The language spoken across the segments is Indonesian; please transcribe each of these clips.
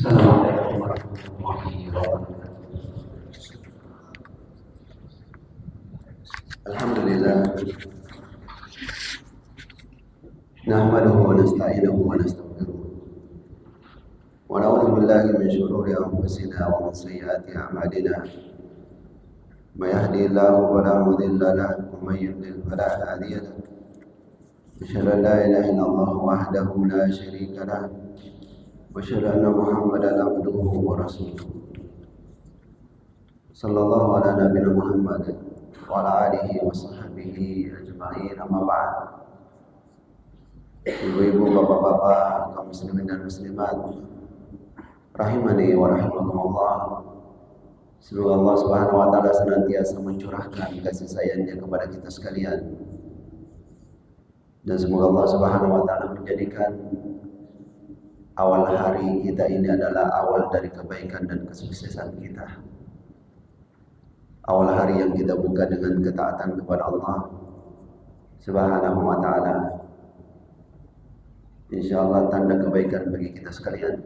Assalamualaikum warahmatullahi wabarakatuh. Alhamdulillah. Nahmaduhu wa nasta'inuhu wa nastaghfiruh. Wa na'udzu billahi min shururi anfusina wa min sayyiati a'malina. May yahdihillahu fala mudilla lahu wa may yudlil fala hadiya lahu. Asyhadu an la ilaha illallah wahdahu la syarika lahu. وأشهد أن محمدا عبده ورسوله صلى الله على نبينا محمد وعلى آله وصحبه أجمعين. أما بعد. Ibu-ibu, bapak-bapak, kaum muslimin dan muslimat rahimani wa rahimakumullah. Semoga Allah Subhanahu wa taala senantiasa mencurahkan kasih sayangnya kepada kita sekalian. Dan semoga Allah Subhanahu wa taala menjadikan awal hari kita ini adalah awal dari kebaikan dan kesuksesan kita. Awal hari yang kita buka dengan ketaatan kepada Allah Subhanahu wa ta'ala. InsyaAllah tanda kebaikan bagi kita sekalian.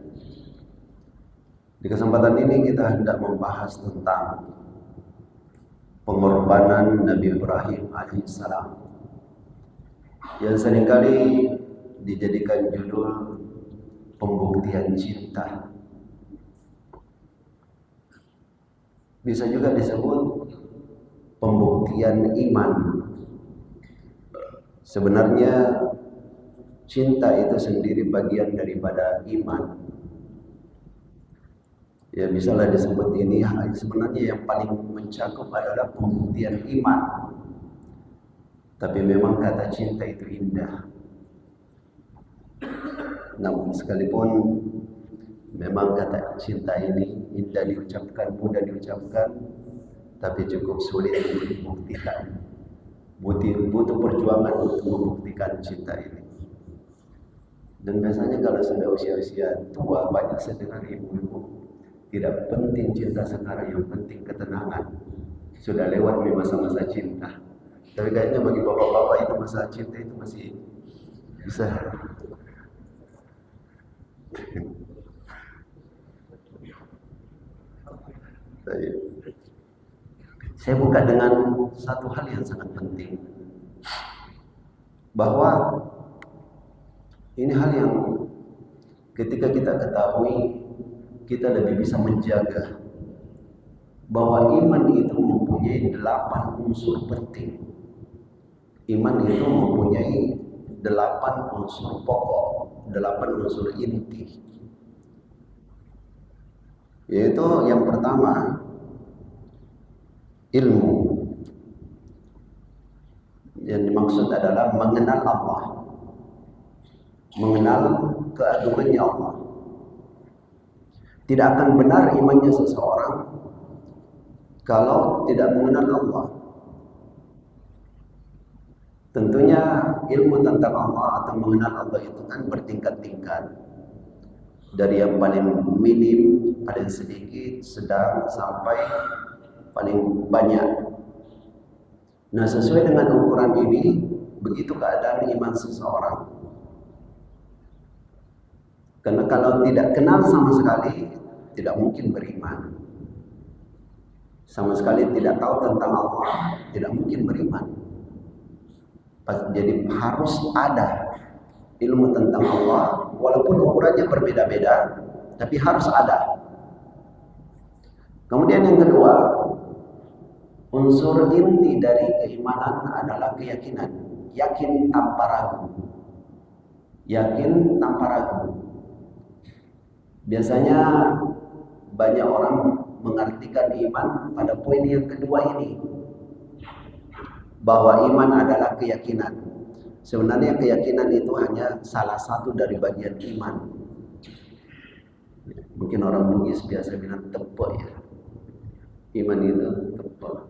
Di kesempatan ini kita hendak membahas tentang pengorbanan Nabi Ibrahim alaihissalam, yang seringkali dijadikan judul pembuktian cinta. Bisa juga disebut pembuktian iman. Sebenarnya cinta itu sendiri bagian daripada iman. Ya, bisalah disebut ini sebenarnya yang paling mencakup adalah pembuktian iman. Tapi memang kata cinta itu indah. Namun sekalipun memang kata cinta ini indah diucapkan, mudah diucapkan, tapi cukup sulit untuk dibuktikan. Butuh perjuangan untuk membuktikan cinta ini. Dan biasanya kalau sudah usia-usia tua, banyak saya dengar ibu-ibu, tidak penting cinta sekarang, yang penting ketenangan. Sudah lewat masa-masa cinta. Tapi kayaknya bagi bapak-bapak itu masa cinta itu masih bisa. Saya buka dengan satu hal yang sangat penting, bahwa ini hal yang ketika kita ketahui, kita lebih bisa menjaga bahwa iman itu mempunyai 8 unsur penting. Iman itu mempunyai 8 unsur pokok, 8 unsur inti. Yaitu yang pertama, ilmu. Yang dimaksud adalah mengenal Allah, mengenal keagungannya Allah. Tidak akan benar imannya seseorang kalau tidak mengenal Allah. Tentunya ilmu tentang Allah atau mengenal Allah itu kan bertingkat-tingkat. Dari yang paling minim, paling sedikit, sedang, sampai paling banyak. Nah, sesuai dengan ukuran ini, begitu keadaan iman seseorang. Karena kalau tidak kenal sama sekali, tidak mungkin beriman. Sama sekali tidak tahu tentang Allah, tidak mungkin beriman. Jadi harus ada ilmu tentang Allah, walaupun ukurannya berbeda-beda, tapi harus ada. Kemudian yang kedua, unsur inti dari keimanan adalah keyakinan. Yakin tanpa ragu. Yakin tanpa ragu. Biasanya banyak orang mengartikan iman pada poin yang kedua ini, bahwa iman adalah keyakinan. Sebenarnya keyakinan itu hanya salah satu dari bagian iman. Mungkin orang Bugis biasa bilang tepuk ya. Iman itu tepuk.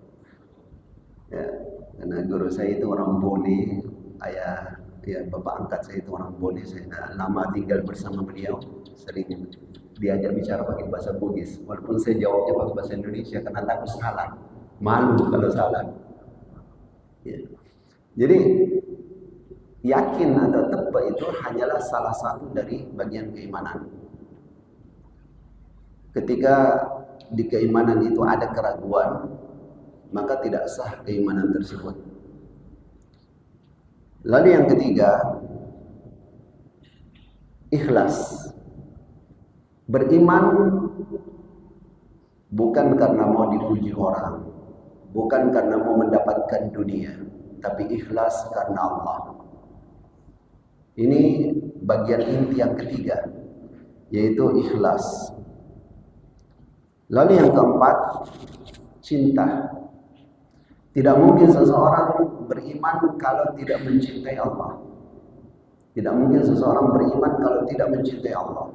Ya, karena guru saya itu orang Bone, ayah ya bapak angkat saya itu orang Bone. Saya lama tinggal bersama beliau, sering diajak bicara pakai bahasa Bugis. Walaupun saya jawabnya pakai bahasa Indonesia karena takut salah, malu kalau salah. Ya. Jadi yakin atau tepat itu hanyalah salah satu dari bagian keimanan. Ketika di keimanan itu ada keraguan, maka tidak sah keimanan tersebut. Lalu yang ketiga, ikhlas. Beriman bukan karena mau dipuji orang, bukan karena mau mendapatkan dunia, tapi ikhlas karena Allah. Ini bagian inti yang ketiga, yaitu ikhlas. Lalu yang keempat, cinta. Tidak mungkin seseorang beriman kalau tidak mencintai Allah. Tidak mungkin seseorang beriman kalau tidak mencintai Allah.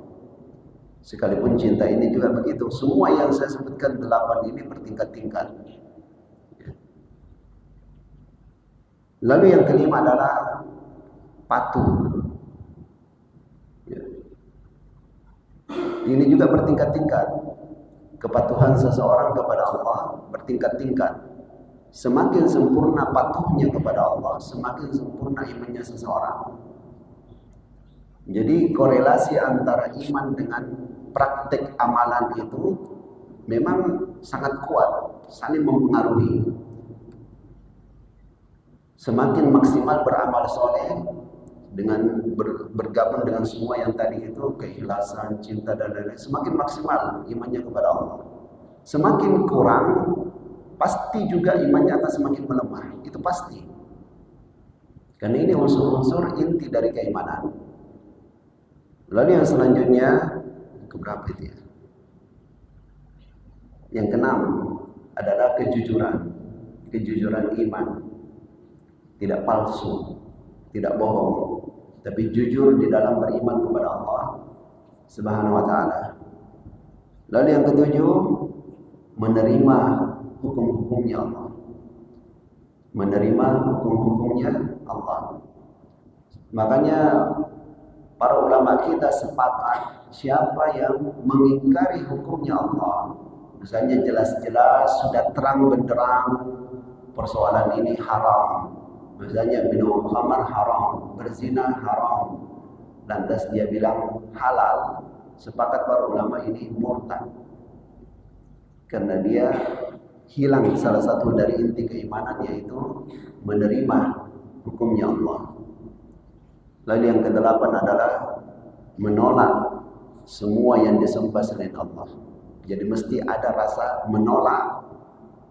Sekalipun cinta ini juga begitu. Semua yang saya sebutkan 8 ini bertingkat-tingkat. Lalu yang kelima adalah patuh. Ini juga bertingkat-tingkat. Kepatuhan seseorang kepada Allah bertingkat-tingkat. Semakin sempurna patuhnya kepada Allah, semakin sempurna imannya seseorang. Jadi korelasi antara iman dengan praktek amalan itu memang sangat kuat, saling mempengaruhi. Semakin maksimal beramal soleh dengan bergabung dengan semua yang tadi itu, keikhlasan, cinta dan lain-lain, semakin maksimal imannya kepada Allah. Semakin kurang, pasti juga imannya akan semakin melemah. Itu pasti. Karena ini unsur-unsur inti dari keimanan. Lalu yang selanjutnya, keberapa itu ya? Yang keenam adalah kejujuran. Kejujuran iman. Tidak palsu, tidak bohong, tapi jujur di dalam beriman kepada Allah Subhanahu wa ta'ala. Lalu yang ketujuh, menerima hukum-hukumnya Allah. Menerima hukum-hukumnya Allah. Makanya para ulama kita sepakat, siapa yang mengingkari hukumnya Allah, misalnya jelas-jelas sudah terang benderang persoalan ini haram, misalnya minum khamar haram, berzina haram, lantas dia bilang halal, sepakat para ulama ini murtad, karena dia hilang salah satu dari inti keimanan, yaitu menerima hukumnya Allah. Lalu yang kedelapan adalah menolak semua yang disembah selain Allah. Jadi mesti ada rasa menolak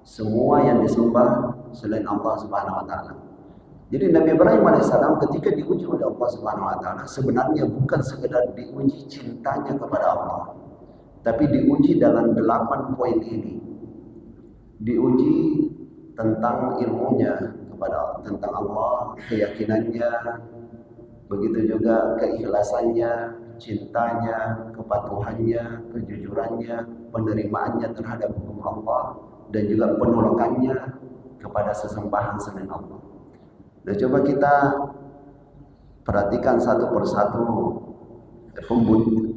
semua yang disembah selain Allah Subhanahu wa ta'ala. Jadi Nabi Ibrahim alaihissalam ketika diuji oleh Allah Subhanahu wa ta'ala, sebenarnya bukan sekedar diuji cintanya kepada Allah, tapi diuji dalam 8 poin ini. Diuji tentang ilmunya tentang Allah, keyakinannya, begitu juga keikhlasannya, cintanya, kepatuhannya, kejujurannya, penerimaannya terhadap hukum Allah, dan juga penolakannya kepada sesembahan selain Allah. Nah, coba kita perhatikan satu persatu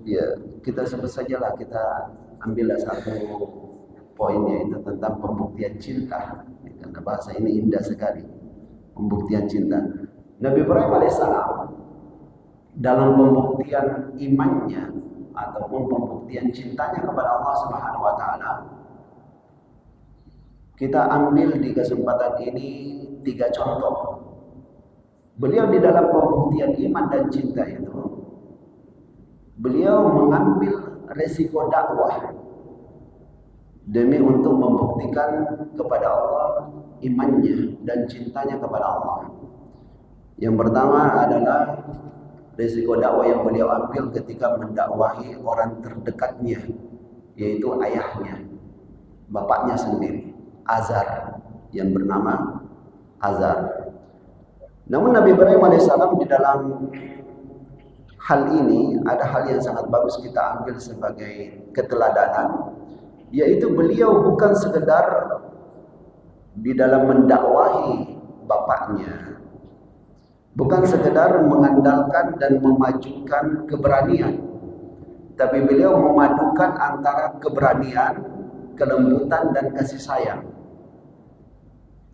ya, kita sebut sajalah, kita ambillah satu poinnya itu tentang pembuktian cinta. Karena bahasa ini indah sekali, pembuktian cinta. Nabi Ibrahim alaihissalam dalam pembuktian imannya ataupun pembuktian cintanya kepada Allah Subhanahu wa ta'ala, kita ambil di kesempatan ini 3 contoh. Beliau di dalam pembuktian iman dan cinta itu, beliau mengambil resiko dakwah demi untuk membuktikan kepada Allah imannya dan cintanya kepada Allah. Yang pertama adalah risiko dakwah yang beliau ambil ketika mendakwahi orang terdekatnya, yaitu ayahnya, bapaknya sendiri, Azar, yang bernama Azar. Namun Nabi Ibrahim alaihissalam di dalam hal ini ada hal yang sangat bagus kita ambil sebagai keteladanan, yaitu beliau bukan sekedar di dalam mendakwahi bapaknya, bukan sekedar mengandalkan dan memajukan keberanian, tapi beliau memadukan antara keberanian, kelembutan, dan kasih sayang.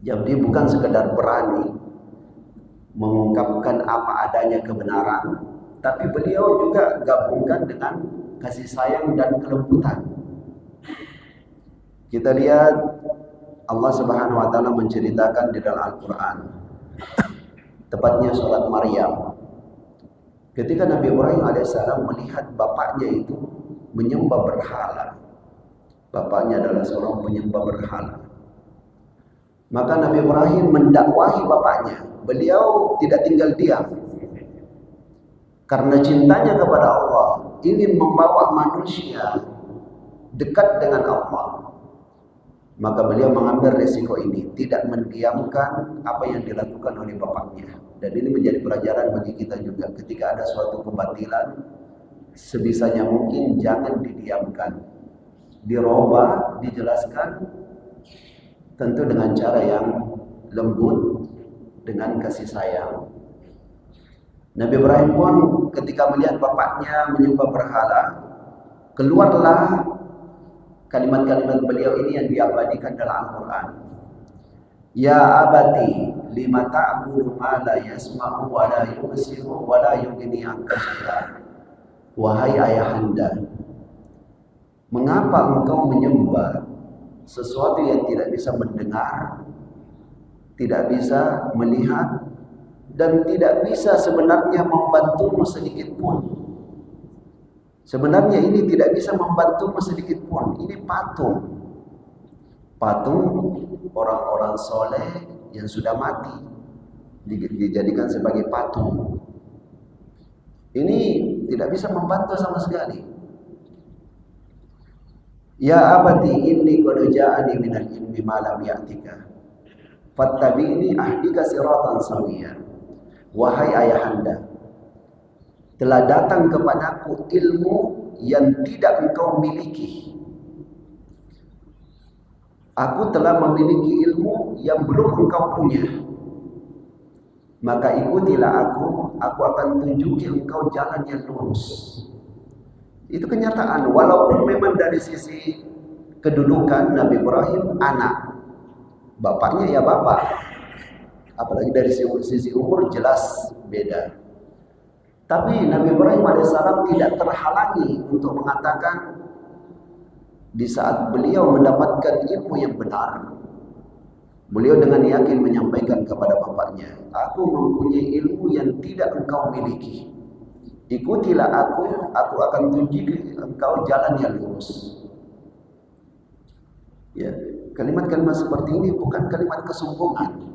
Jadi bukan sekedar berani mengungkapkan apa adanya kebenaran, tapi beliau juga gabungkan dengan kasih sayang dan kelembutan. Kita lihat Allah Subhanahu wa taala menceritakan di dalam Al-Qur'an. Tepatnya surat Maryam. Ketika Nabi Ibrahim alaihissalam melihat bapaknya itu menyembah berhala. Bapaknya adalah seorang penyembah berhala. Maka Nabi Ibrahim mendakwahi bapaknya. Beliau tidak tinggal diam. Karena cintanya kepada Allah, ingin membawa manusia dekat dengan Allah. Maka beliau mengambil resiko ini, tidak mendiamkan apa yang dilakukan oleh bapaknya. Dan ini menjadi pelajaran bagi kita juga. Ketika ada suatu kebatilan, sebisanya mungkin jangan didiamkan. Dirubah, dijelaskan, tentu dengan cara yang lembut, dengan kasih sayang. Nabi Ibrahim pun ketika melihat bapaknya menyembah berhala, keluarlah kalimat-kalimat beliau ini yang diabadikan dalam Al-Quran. Ya abati lima ta'budu ma la yasma'u wa la yubsiru wa la yughni anka syai'a. Wahai ayahanda, mengapa engkau menyembah sesuatu yang tidak bisa mendengar, tidak bisa melihat, dan tidak bisa sebenarnya membantumu sedikit pun? Sebenarnya ini tidak bisa membantumu sedikit pun. Ini patung. Patung orang-orang soleh yang sudah mati dijadikan sebagai patung. Ini tidak bisa membantu sama sekali. Ya abati inni qad ja'ani minal ilmi ma lam ya'tika fattabi'ni ahdika siratan sawiyya. Wahai ayahanda, telah datang kepadaku ilmu yang tidak engkau miliki. Aku telah memiliki ilmu yang belum engkau punya. Maka ikutilah aku akan tunjuki engkau jalan yang lurus. Itu kenyataan. Walaupun memang dari sisi kedudukan Nabi Ibrahim anak, bapaknya ya bapak, apalagi dari sisi umur jelas beda. Tapi Nabi Ibrahim alaihissalam tidak terhalangi untuk mengatakan di saat beliau mendapatkan ilmu yang benar, beliau dengan yakin menyampaikan kepada bapaknya, aku mempunyai ilmu yang tidak engkau miliki. Ikutilah aku akan tunjuki engkau jalan yang lurus. Ya, kalimat-kalimat seperti ini bukan kalimat kesombongan,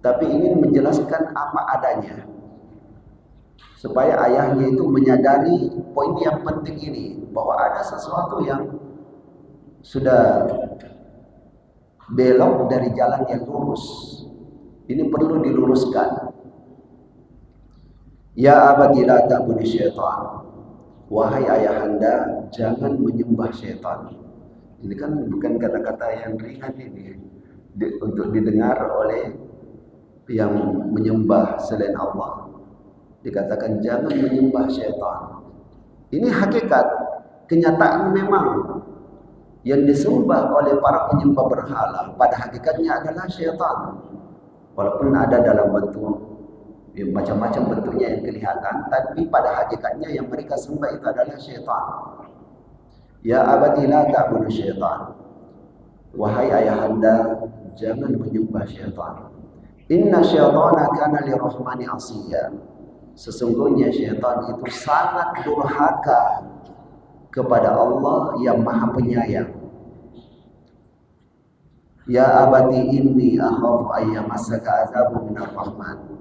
tapi ingin menjelaskan apa adanya, supaya ayahnya itu menyadari poin yang penting ini, bahwa ada sesuatu yang sudah belok dari jalan yang lurus. Ini perlu diluruskan. Ya abadi la ta'budu syaitan. Wahai ayahanda, jangan menyembah syaitan. Ini kan bukan kata-kata yang ringan ini untuk didengar oleh yang menyembah selain Allah. Dikatakan jangan menyembah syaitan. Ini hakikat, kenyataan memang yang disembah oleh para penyembah berhala pada hakikatnya adalah syaitan. Walaupun ada dalam bentuk macam-macam bentuknya yang kelihatan, tapi pada hakikatnya yang mereka sembah itu adalah syaitan. Ya abadi la ta'budu syaitan. Wahai ayahanda, jangan menyembah syaitan. Inna syaitana kana lirahmani asiyya. Sesungguhnya syaitan itu sangat durhaka kepada Allah yang Maha Penyayang. Ya abadi inni akhafu ayyamassaka azabun minar rahman.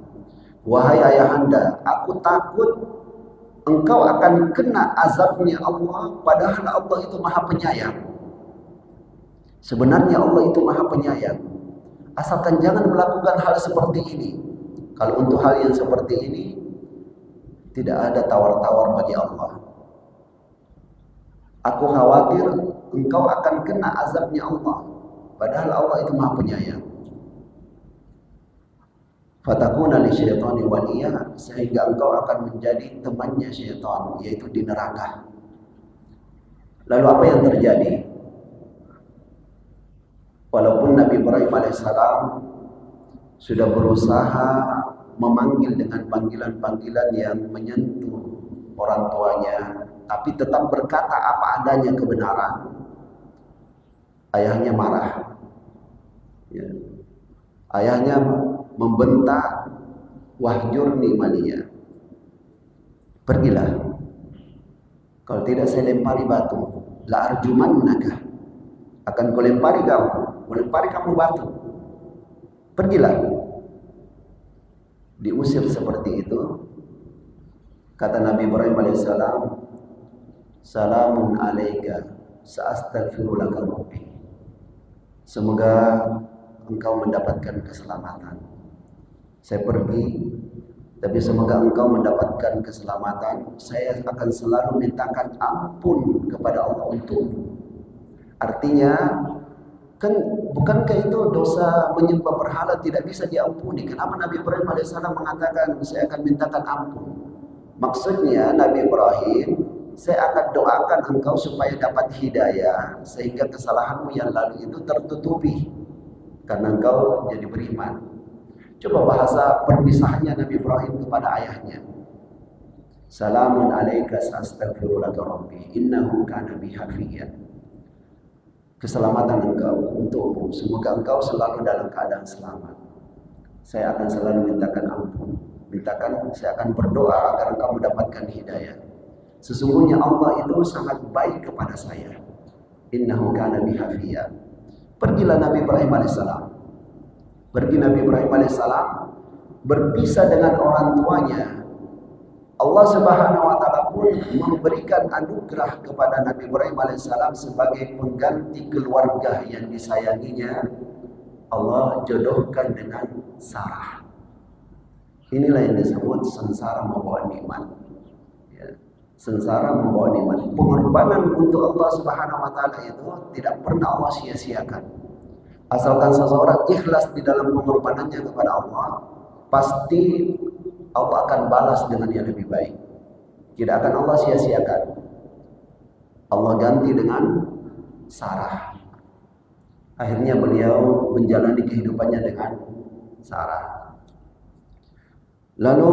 Wahai ayahanda, aku takut engkau akan kena azabnya Allah, padahal Allah itu Maha Penyayang. Sebenarnya Allah itu Maha Penyayang. Asalkan jangan melakukan hal seperti ini. Kalau untuk hal yang seperti ini, tidak ada tawar-tawar bagi Allah. Aku khawatir engkau akan kena azabnya Allah, padahal Allah itu Maha Penyayang. Fatakuna li syaitani waliya, sehingga engkau akan menjadi temannya syaitan, yaitu di neraka. Lalu apa yang terjadi? Walaupun Nabi Ibrahim alaihissalam sudah berusaha memanggil dengan panggilan-panggilan yang menyentuh orang tuanya, tapi tetap berkata apa adanya kebenaran. Ayahnya marah. Ya. Ayahnya membentak, wahjurni maliya. Pergilah. Kalau tidak saya lempari batu. La arjumannaka. Akan kulempari kamu. Kulempari kamu batu. Pergilah. Diusir seperti itu. Kata Nabi Ibrahim alaihissalam, salamun alaika, sa'astaghfiru laka rabbi. Semoga engkau mendapatkan keselamatan. Saya pergi, tapi semoga engkau mendapatkan keselamatan. Saya akan selalu mintakan ampun kepada Allah untukmu. Artinya, kan bukankah itu dosa menyembah berhala tidak bisa diampuni? Kenapa Nabi Ibrahim alaihissalam mengatakan saya akan mintakan ampun? Maksudnya Nabi Ibrahim, saya akan doakan engkau supaya dapat hidayah sehingga kesalahanmu yang lalu itu tertutupi karena engkau jadi beriman. Coba bahasa perpisahannya Nabi Ibrahim kepada ayahnya. Salamun alaika sa'astaghfiru laka rabbi innahu kana bi hafiyan. Keselamatan engkau untukmu, semoga engkau selalu dalam keadaan selamat. Saya akan selalu mintakan ampun, saya akan berdoa agar engkau mendapatkan hidayah. Sesungguhnya Allah itu sangat baik kepada saya. Innahu kana bi hafiyan. Pergilah Nabi Ibrahim alaihissalam. Pergi Nabi Ibrahim alaihissalam berpisah dengan orang tuanya. Allah Subhanahu wa taala pun memberikan anugerah kepada Nabi Ibrahim alaihissalam sebagai pengganti keluarga yang disayanginya. Allah jodohkan dengan Sarah. Inilah yang disebut sengsara membawa nikmat. Ya. Sengsara membawa nikmat. Pengorbanan untuk Allah Subhanahu wa taala itu tidak pernah Allah sia-siakan. Asalkan seseorang ikhlas di dalam pengorbanannya kepada Allah, pasti Allah akan balas dengan yang lebih baik. Tidak akan Allah sia-siakan. Allah ganti dengan Sarah. Akhirnya beliau menjalani kehidupannya dengan Sarah. Lalu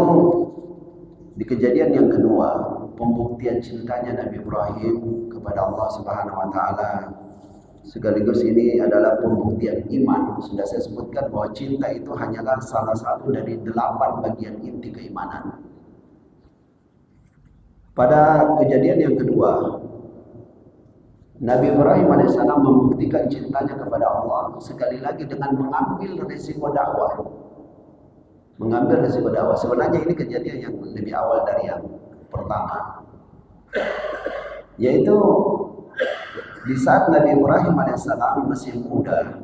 di kejadian yang kedua, pembuktian cintanya Nabi Ibrahim kepada Allah Subhanahu wa taala. Sekaligus ini adalah pembuktian iman. Sudah saya sebutkan bahwa cinta itu hanyalah salah satu dari 8 bagian inti keimanan. Pada kejadian yang kedua, Nabi Ibrahim alaihissalam membuktikan cintanya kepada Allah sekali lagi dengan mengambil risiko dakwah. Mengambil risiko dakwah. Sebenarnya ini kejadian yang lebih awal dari yang pertama, yaitu di saat Nabi Ibrahim alaihissalam masih muda,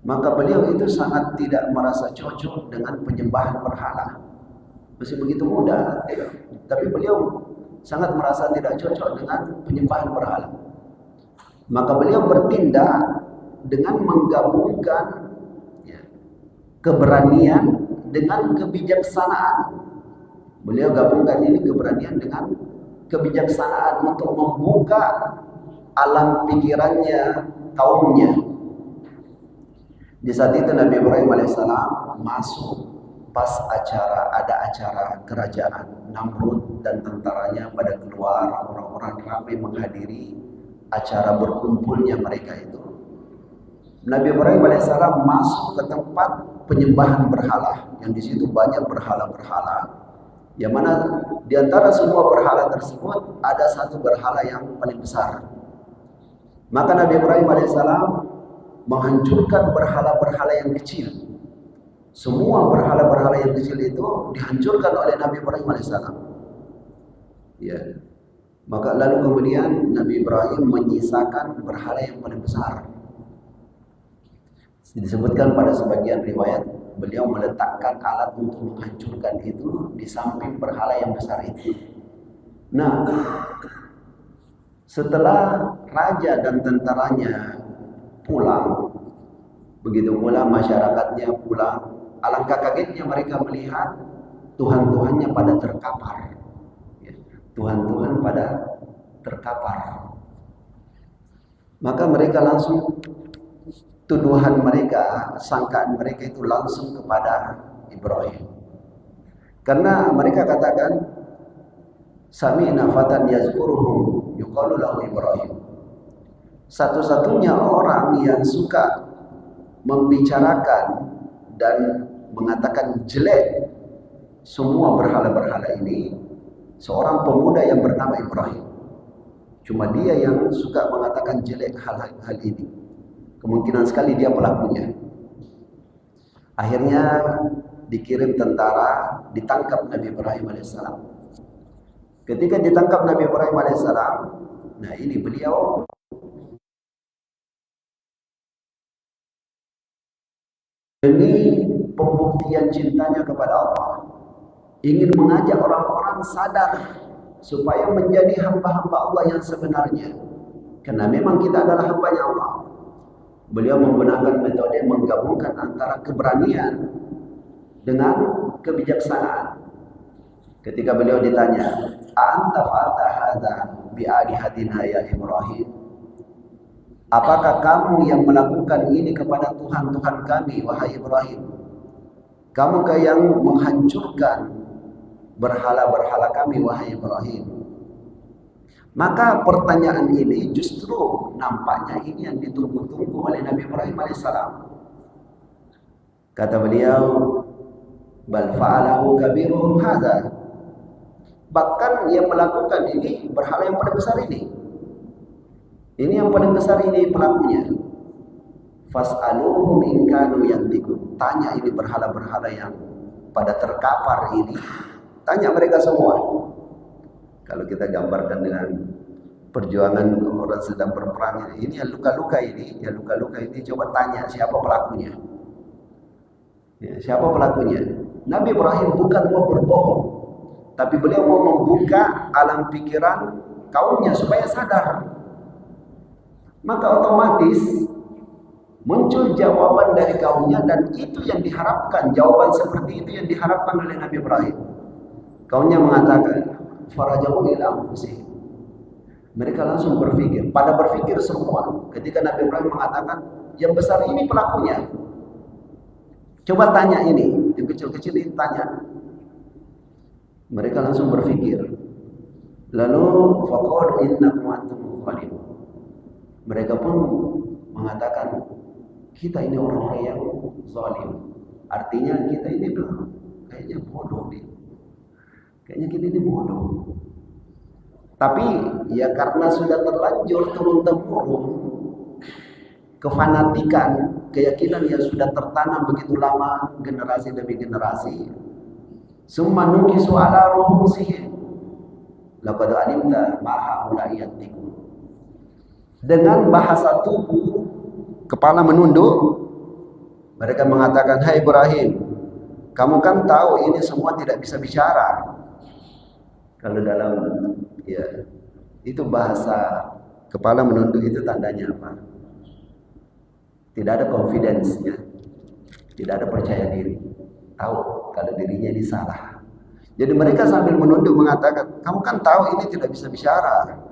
maka beliau itu sangat tidak merasa cocok dengan penyembahan berhala. Masih begitu muda, tapi beliau sangat merasa tidak cocok dengan penyembahan berhala. Maka beliau bertindak dengan menggabungkan keberanian dengan kebijaksanaan. Beliau gabungkan ini keberanian dengan kebijaksanaan untuk membuka alam pikirannya kaumnya. Di saat itu Nabi Ibrahim alaihissalam masuk pas ada acara kerajaan Namrud dan tentaranya pada keluar, orang-orang ramai menghadiri acara berkumpulnya mereka itu. Nabi Ibrahim alaihissalam masuk ke tempat penyembahan berhala, yang di situ banyak berhala-berhala. Yang mana di antara semua berhala tersebut ada satu berhala yang paling besar. Maka Nabi Ibrahim alaihissalam menghancurkan berhala-berhala yang kecil. Semua berhala-berhala yang kecil itu dihancurkan oleh Nabi Ibrahim alaihissalam. Ya. Maka lalu kemudian Nabi Ibrahim menyisakan berhala yang paling besar. Disebutkan pada sebagian riwayat, beliau meletakkan alat untuk menghancurkan itu di samping berhala yang besar itu. Nah, setelah raja dan tentaranya pulang, begitu pula masyarakatnya pulang, alangkah kagetnya mereka melihat Tuhan-Tuhannya pada terkapar. Tuhan-Tuhan pada terkapar. Maka mereka langsung, tuduhan mereka, sangkaan mereka itu langsung kepada Ibrahim. Karena mereka katakan, sami'na fatan yazkuruhum yuqalu lahu Ibrahim. Satu-satunya orang yang suka membicarakan dan mengatakan jelek semua berhala-berhala ini, seorang pemuda yang bernama Ibrahim. Cuma dia yang suka mengatakan jelek hal-hal ini. Kemungkinan sekali dia pelakunya. Akhirnya dikirim tentara, ditangkap Nabi Ibrahim alaihissalam. Ketika ditangkap Nabi Ibrahim alaihissalam, nah ini beliau demi pembuktian cintanya kepada Allah, ingin mengajak orang-orang sadar supaya menjadi hamba-hamba Allah yang sebenarnya. Karena memang kita adalah hambanya Allah. Beliau menggunakan metode menggabungkan antara keberanian dengan kebijaksanaan. Ketika beliau ditanya, "A'anta fa'alta hadza bi'alihatina ya Ibrahim?" Apakah kamu yang melakukan ini kepada Tuhan-Tuhan kami, wahai Ibrahim? Kamukah yang menghancurkan berhala-berhala kami, wahai Ibrahim? Maka pertanyaan ini justru nampaknya ini yang ditunggu-tunggu oleh Nabi Ibrahim alaihissalam. Kata beliau, "Bal fa'alahu kabiruhum hadza." Bahkan yang melakukan ini berhala yang paling besar ini. Ini yang paling besar ini pelakunya. Fas'aluhum in kanu yantiqun. Tanya ini berhala-berhala yang pada terkapar ini. Tanya mereka semua. Kalau kita gambarkan dengan perjuangan orang sedang berperang ini, yang luka-luka ini, coba tanya siapa pelakunya. Ya, siapa pelakunya? Nabi Ibrahim bukan mau berbohong, tapi beliau mau membuka alam pikiran kaumnya supaya sadar. Maka otomatis muncul jawaban dari kaumnya, dan itu yang diharapkan, jawaban seperti itu yang diharapkan oleh Nabi Ibrahim. Kaumnya mengatakan, "Faraja'u ila anfusihim." Mereka langsung berpikir, pada berpikir semua. Ketika Nabi Ibrahim mengatakan, yang besar ini pelakunya. Coba tanya ini, yang kecil-kecil ini tanya. Mereka langsung berpikir. Lalu faqalu innakum antum zalimun. Mereka pun mengatakan, kita ini orang-orang yang zalim. Artinya kita ini kayaknya bodoh nih. Kayaknya kita ini bodoh. Tapi ya karena sudah terlanjur turun-temurun kefanatikan, keyakinan yang sudah tertanam begitu lama, generasi demi generasi. Summa nukisu ala ruhusihim laqad alimta ma haula yantiqun. Dengan bahasa tubuh, kepala menunduk, mereka mengatakan, "Hai Ibrahim, kamu kan tahu ini semua tidak bisa bicara." Kalau dalam ya itu bahasa kepala menunduk itu tandanya apa? Tidak ada confidence-nya, tidak ada percaya diri. Tahu kalau dirinya ini salah. Jadi mereka sambil menunduk mengatakan, "Kamu kan tahu ini tidak bisa bicara."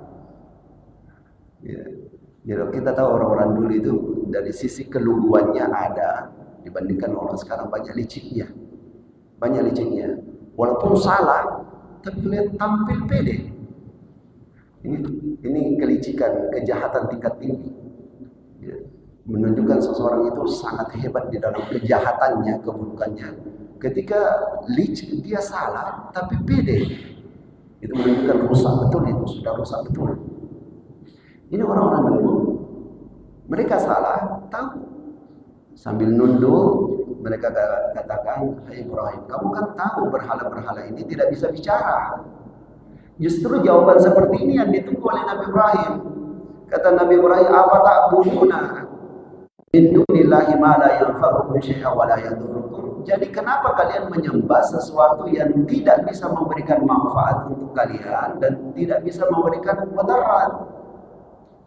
Ya. Jadi kita tahu orang-orang dulu itu dari sisi keluguannya ada, dibandingkan orang sekarang banyak liciknya. Banyak liciknya. Walaupun salah, tapi lihat tampil pede. Ini kelicikan, kejahatan tingkat tinggi. Ya. Menunjukkan seseorang itu sangat hebat di dalam kejahatannya, keburukannya. Ketika licik dia salah, tapi pede. Itu menunjukkan rusak betul, itu sudah rusak betul. Ini orang-orang dulu. Mereka salah, tahu. Sambil nunduk, mereka katakan, "Hai Ibrahim, kamu kan tahu berhala-berhala ini tidak bisa bicara." Justru jawaban seperti ini yang ditunggu oleh Nabi Ibrahim. Kata Nabi Ibrahim, "Apa ta'buduna min dunillahi ma la yanfa'ukum syai'an wa la yadurrukum?" Jadi kenapa kalian menyembah sesuatu yang tidak bisa memberikan manfaat untuk kalian dan tidak bisa memberikan mudarat?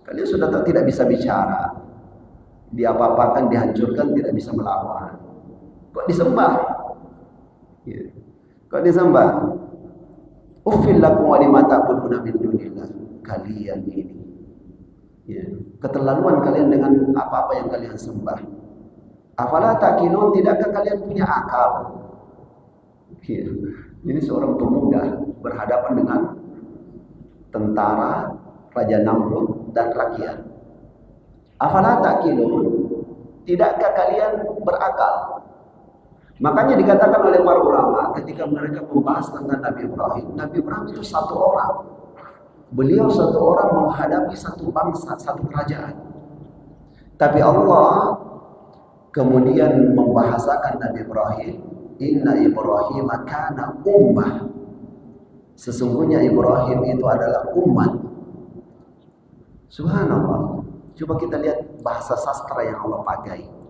Kalian sudah tidak bisa bicara, diapa-apakan, dihancurkan, tidak bisa melawan. Kok disembah? Ya. Kok disembah? Uffil lakum wa lima ta'buduna min dunillah. Kalian ini, ya, keterlaluan kalian dengan apa-apa yang kalian sembah. Afala taqilun, tidakkah kalian punya akal? Ya. Ini seorang pemuda berhadapan dengan tentara Raja Namrud dan rakyat. Afala ta'qilun? Tidakkah kalian berakal? Makanya dikatakan oleh para ulama ketika mereka membahas tentang Nabi Ibrahim itu satu orang. Beliau satu orang menghadapi satu bangsa, satu kerajaan. Tapi Allah kemudian membahasakan Nabi Ibrahim, inna Ibrahim kana ummah. Sesungguhnya Ibrahim itu adalah umat. Subhanallah. Coba kita lihat bahasa sastra yang Allah pakai.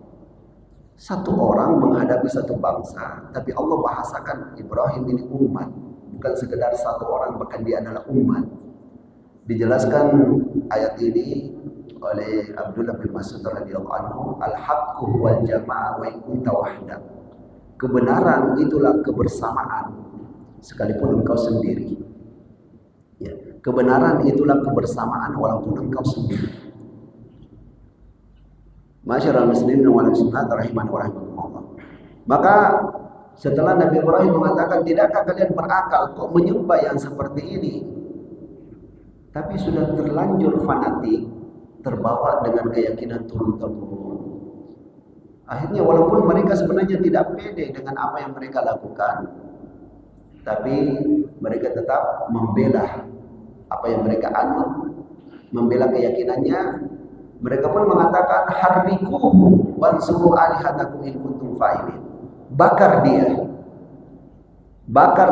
Satu orang menghadapi satu bangsa, tapi Allah bahasakan Ibrahim ini umat. Bukan sekedar satu orang, bahkan dia adalah umat. Dijelaskan ayat ini oleh Abdullah bin Mas'ud radhiyallahu anhu, al-haqqu wal jama'ah wa in kunta wahda. Kebenaran itulah kebersamaan sekalipun engkau sendiri. Ya, kebenaran itulah kebersamaan walaupun engkau sendiri. Masyarul muslimin wal muslimat rahiman wa rahimakumullah. Maka setelah Nabi Ibrahim mengatakan, tidakkah kalian berakal kok menyembah yang seperti ini? Tapi sudah terlanjur fanatik, terbawa dengan keyakinan turun-temurun. Akhirnya walaupun mereka sebenarnya tidak pede dengan apa yang mereka lakukan, tapi mereka tetap membela apa yang mereka anut, membela keyakinannya. Mereka pun mengatakan, harrikuhu wansuru alihatakum in kuntum fa'ilin. Bakar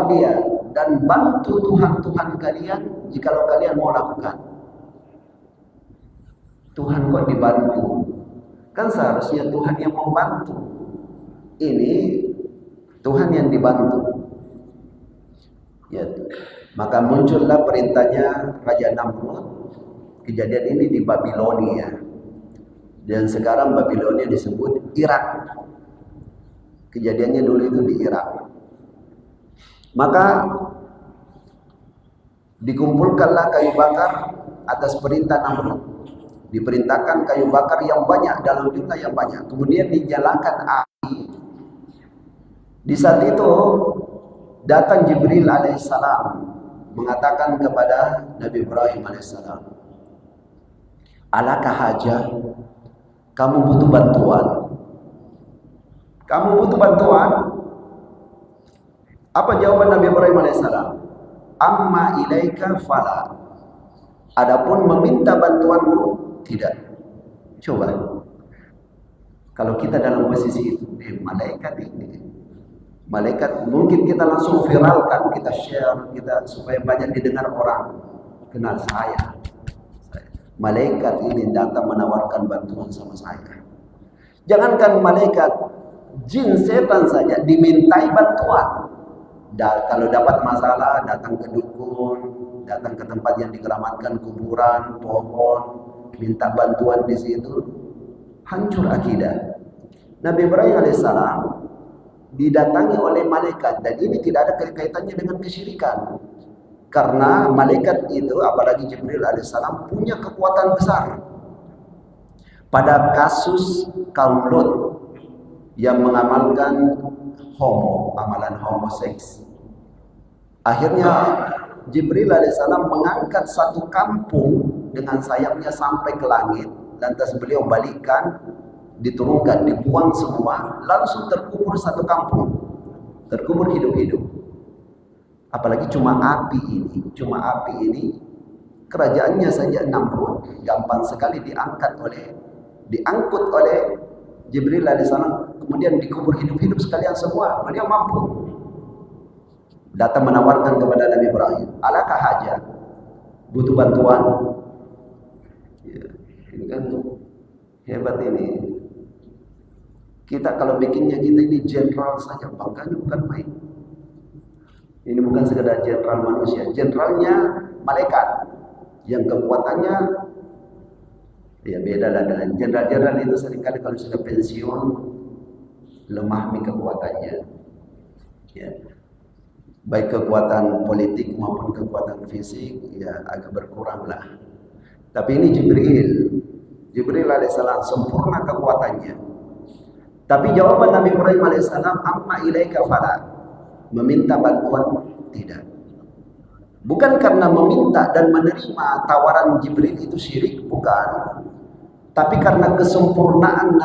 dia dan bantu Tuhan-Tuhan kalian jikalau kalian mau lakukan. Tuhan kok dibantu? Kan seharusnya Tuhan yang membantu. Ini Tuhan yang dibantu. Ya, maka muncullah perintahnya Raja Namrud. Kejadian ini di Babilonia. Dan sekarang Babilonia disebut Irak. Kejadiannya dulu itu di Irak. Maka dikumpulkanlah kayu bakar atas perintah Namrud. Diperintahkan kayu bakar yang banyak dalam jumlah yang banyak. Kemudian dinyalakan api. Di saat itu datang Jibril alaihissalam mengatakan kepada Nabi Ibrahim alaihissalam, alaka hajah, kamu butuh bantuan. Kamu butuh bantuan? Apa jawaban Nabi Ibrahim alaihissalam? Amma ilaika fala. Adapun meminta bantuanmu, tidak. Coba. Kalau kita dalam posisi itu, malaikat ini. Malaikat mungkin kita langsung viralkan, kita share, kita supaya banyak didengar orang. Kenal saya. Malaikat ini datang menawarkan bantuan sama saya. Jangankan malaikat, jin setan saja dimintai bantuan. Kalau dapat masalah, datang ke dukun, datang ke tempat yang dikeramatkan kuburan, pohon, minta bantuan di situ. Hancur akidah. Nabi Ibrahim alaihissalam didatangi oleh malaikat, dan ini tidak ada kaitannya dengan kesyirikan. Karena malaikat itu, apalagi Jibril alaihissalam, punya kekuatan besar. Pada kasus kaum Lot yang mengamalkan amalan homoseks, akhirnya Jibril alaihissalam mengangkat satu kampung dengan sayapnya sampai ke langit. Lantas beliau balikkan, diturunkan, dibuang semua, langsung terkubur satu kampung, terkubur hidup-hidup. Apalagi cuma api ini, kerajaannya saja Namrud gampang sekali diangkut oleh Jibril alaihissalam, kemudian dikubur hidup-hidup sekalian semua. Beliau mampu. Datang menawarkan kepada Nabi Ibrahim, alaka hajat, butuh bantuan. Ya, ini kan hebat ini. Kita kalau bikinnya kita ini jenderal saja, bangganya bukan main. Ini bukan sekedar jenderal manusia, jenderalnya malaikat yang kekuatannya ya beda lah dengan jenderal-jenderal itu. Seringkali kalau sudah pensiun lemah kekuatannya, ya, baik kekuatan politik maupun kekuatan fisik ya agak berkurang lah. Tapi ini Jibril alaihissalam sempurna kekuatannya. Tapi jawaban Nabi Ibrahim alaihissalam, amma ilaika fala. Meminta bantuan tidak. Bukan karena meminta dan menerima tawaran Jibril itu syirik, bukan. Tapi karena kesempurnaan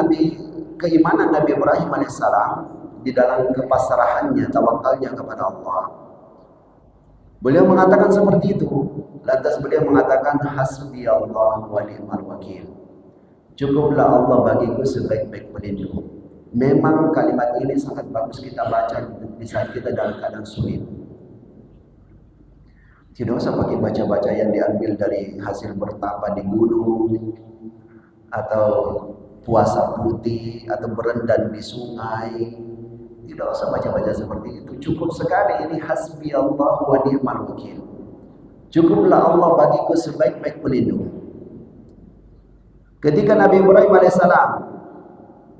keimanan Nabi Ibrahim alaihissalam di dalam kepasrahannya, tawakalnya kepada Allah, beliau mengatakan seperti itu. Lantas beliau mengatakan, hasbi Allah wa ni'mal wakil. Cukuplah Allah bagiku sebaik-baik pelindung. Memang kalimat ini sangat bagus kita baca di saat kita dalam keadaan sulit. Tidak usah pakai baca-baca yang diambil dari hasil bertapa di gunung, atau puasa putih, atau berendam di sungai. Tidak usah baca-baca seperti itu. Cukup sekali ini hasbi Allah wa ni'mal wakil. Cukuplah Allah bagiku sebaik-baik pelindung. Ketika Nabi Ibrahim alaihissalam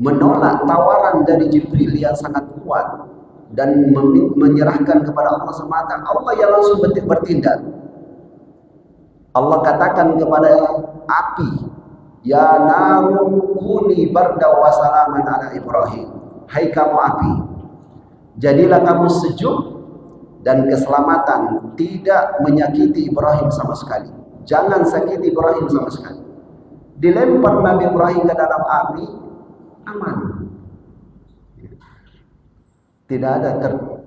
menolak tawaran dari Jibril yang sangat kuat dan menyerahkan kepada Allah semata, Allah yang langsung bertindak. Allah katakan kepada api, ya naru kuni barda wa salaman ala Ibrahim. Hai kamu api, jadilah kamu sejuk dan keselamatan, tidak menyakiti Ibrahim sama sekali. Jangan sakiti Ibrahim sama sekali. Dilempar Nabi Ibrahim ke dalam api, aman.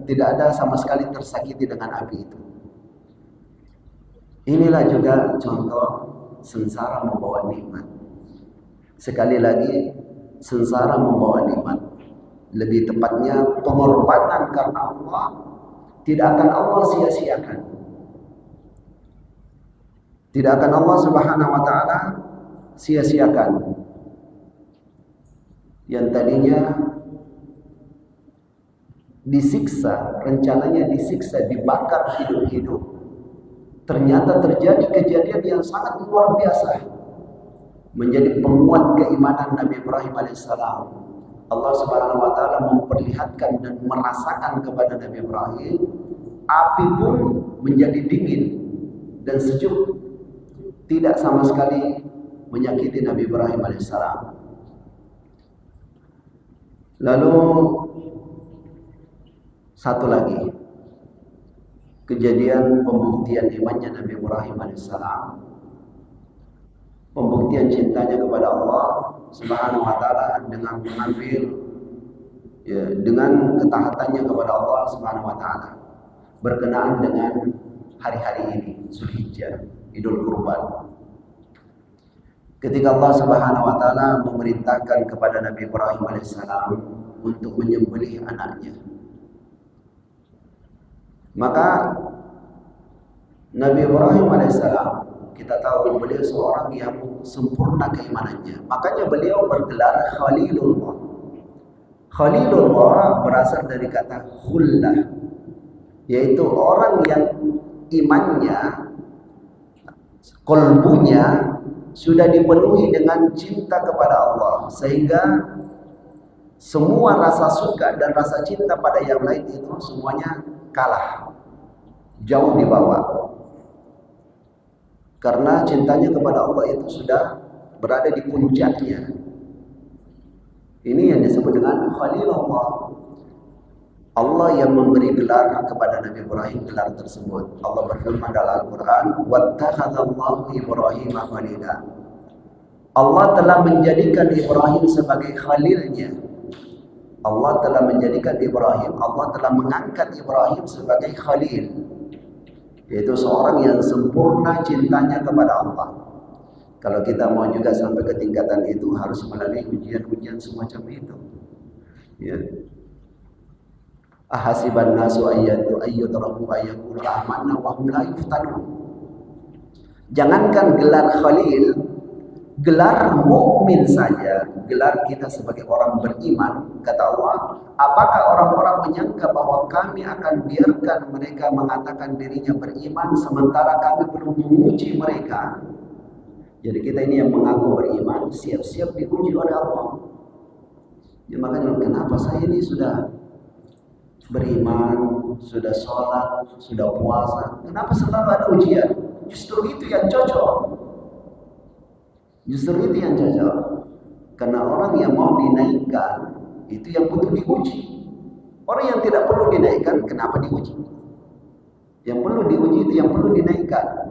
Tidak ada sama sekali tersakiti dengan api itu. Inilah juga contoh sengsara membawa nikmat. Sekali lagi, sengsara membawa nikmat. Lebih tepatnya pengorbanan karena Allah tidak akan Allah sia-siakan. Tidak akan Allah Subhanahu wa taala sia-siakan. Yang tadinya disiksa, rencananya disiksa, dibakar hidup-hidup, ternyata terjadi kejadian yang sangat luar biasa, menjadi penguat keimanan Nabi Ibrahim alaihissalam. Allah Subhanahu wa taala memperlihatkan dan merasakan kepada Nabi Ibrahim, api pun menjadi dingin dan sejuk, tidak sama sekali menyakiti Nabi Ibrahim alaihissalam. Lalu satu lagi kejadian pembuktian imannya Nabi Ibrahim alaihissalam, pembuktian cintanya kepada Allah Subhanahu wa taala dengan mengambil dengan ketaatannya kepada Allah Subhanahu wa taala berkenaan dengan hari-hari ini, Zulhijjah, Idul Kurban. Ketika Allah Subhanahu wa taala memerintahkan kepada Nabi Ibrahim alaihissalam untuk menyembelih anaknya, maka Nabi Ibrahim alaihissalam, kita tahu beliau seorang yang sempurna keimanannya. Makanya beliau bergelar Khalilullah. Khalilullah berasal dari kata khullah, yaitu orang yang imannya, qalbunya sudah dipenuhi dengan cinta kepada Allah, sehingga semua rasa suka dan rasa cinta pada yang lain itu semuanya kalah, jauh di bawah. Karena cintanya kepada Allah itu sudah berada di puncaknya. Ini yang disebut dengan Khalilullah. Allah yang memberi gelar kepada Nabi Ibrahim gelar tersebut. Allah berfirman dalam Al-Quran, "Wattakhadallahu Ibrahim khalila." Allah telah menjadikan Ibrahim sebagai khalilnya. Allah telah menjadikan Ibrahim, Allah telah mengangkat Ibrahim sebagai khalil, yaitu seorang yang sempurna cintanya kepada Allah. Kalau kita mau juga sampai ke tingkatan itu, harus melalui ujian-ujian semacam itu. Ya. Ahasiban nasu ayyutraku ayyakulu amanna wa hum la yuftanun. Jangankan gelar khalil, gelar mukmin saja, gelar kita sebagai orang beriman, kata Allah, apakah orang-orang menyangka bahwa kami akan biarkan mereka mengatakan dirinya beriman sementara kami belum menguji mereka? Jadi kita ini yang mengaku beriman, siap-siap diuji oleh Allah. Ya, makanya kenapa saya ini sudah beriman, sudah sholat, sudah puasa, kenapa selalu ada ujian? Justru itu yang cocok. Justru itu yang cocok. Karena orang yang mau dinaikkan itu yang butuh diuji. Orang yang tidak perlu dinaikkan, kenapa diuji? Yang perlu diuji itu yang perlu dinaikkan.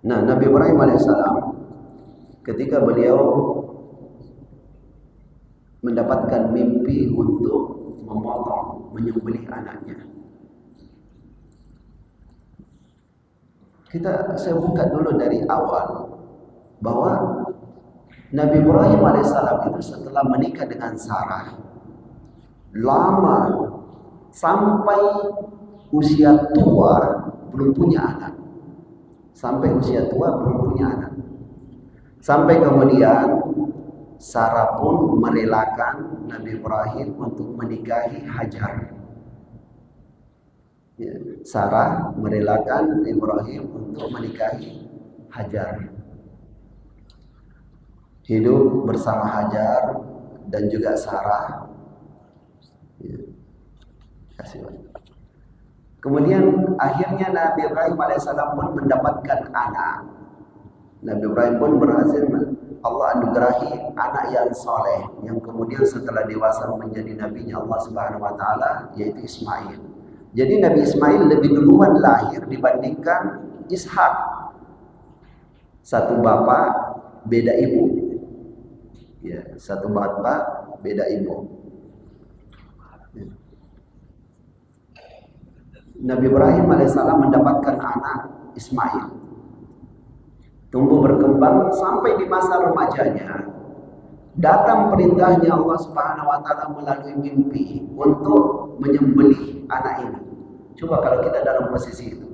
Nah, Nabi Ibrahim alaihissalam ketika beliau mendapatkan mimpi untuk menyembelih anaknya. Saya buka dulu dari awal bahwa Nabi Ibrahim alaihissalam itu setelah menikah dengan Sarah lama sampai usia tua belum punya anak. Sampai usia tua belum punya anak. Sampai kemudian Sarah pun merelakan Nabi Ibrahim untuk menikahi Hajar. Ya, Sarah merelakan Ibrahim untuk menikahi Hajar. Hidup bersama Hajar dan juga Sarah. Ya. Kasih. Kemudian akhirnya Nabi Ibrahim alaihissalam pun mendapatkan anak. Nabi Ibrahim pun berhasil, Allah anugerahi anak yang soleh, yang kemudian setelah dewasa menjadi nabinya Allah Subhanahu wa taala, yaitu Ismail. Jadi Nabi Ismail lebih duluan lahir dibandingkan Ishak. Satu bapak beda ibu. Ya, satu bapak beda ibu. Ya. Nabi Ibrahim alaihissalam mendapatkan anak Ismail. Tumbuh berkembang sampai di masa remajanya. Datang perintahnya Allah Subhanahu wa taala melalui mimpi untuk menyembelih anak ini. Coba kalau kita dalam posisi itu.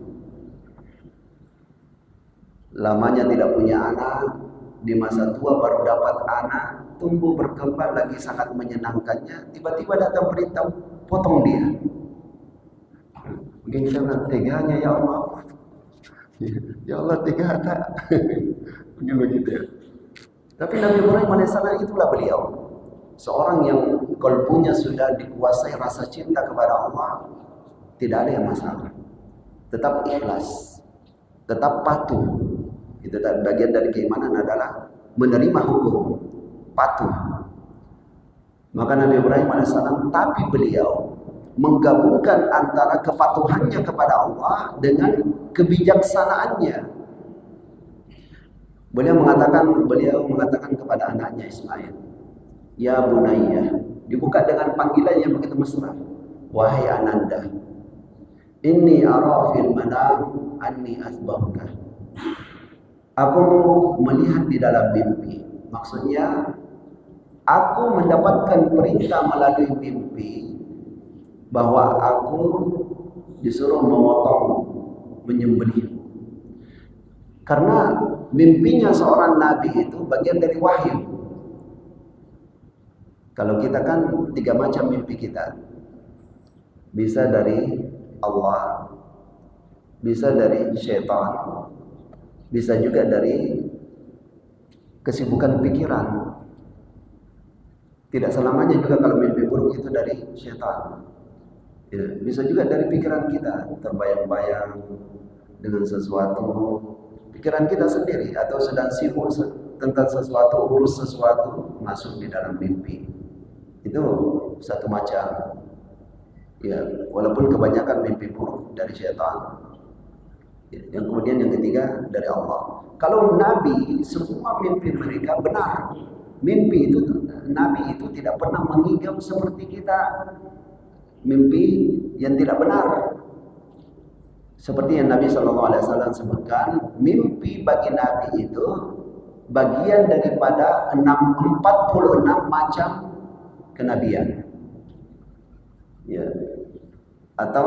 Lamanya tidak punya anak, di masa tua baru dapat anak, tumbuh berkembang lagi sangat menyenangkannya, tiba-tiba datang perintah potong dia. Mungkin kita bilang, teganya ya Allah. Ya Allah, tega tak? Mungkin begitu ya. Tapi Nabi Ibrahim alaihissalam itulah beliau. Seorang yang kalbunya sudah dikuasai rasa cinta kepada Allah, tidak ada yang masalah. Tetap ikhlas, tetap patuh. Itu bagian dari keimanan adalah menerima hukum, patuh. Maka Nabi Ibrahim alaihissalam, tapi beliau menggabungkan antara kepatuhannya kepada Allah dengan kebijaksanaannya. Beliau mengatakan kepada anaknya Ismail, ya bunayya, dibuka dengan panggilan yang begitu mesra, wahai ananda, inni ara fil manam anni asbahuka. Aku melihat di dalam mimpi. Maksudnya aku mendapatkan perintah melalui mimpi bahwa aku disuruh menyembelih. Karena mimpinya seorang nabi itu bagian dari wahyu. Kalau kita kan 3 macam mimpi kita. Bisa dari Allah, bisa dari syaitan, bisa juga dari kesibukan pikiran. Tidak selamanya juga kalau mimpi buruk itu dari syaitan. Ya, bisa juga dari pikiran kita, terbayang-bayang dengan sesuatu, pikiran kita sendiri, atau sedang sibuk tentang sesuatu, urus sesuatu, masuk di dalam mimpi. Itu satu macam. Ya, walaupun kebanyakan mimpi buruk dari syaitan. Ya, yang kemudian yang ketiga dari Allah. Kalau Nabi, semua mimpi mereka benar. Mimpi itu, Nabi itu tidak pernah mengigau seperti kita. Mimpi yang tidak benar. Seperti yang Nabi SAW sebutkan, mimpi bagi Nabi itu bagian daripada 46 macam kenabian. Ya. Atau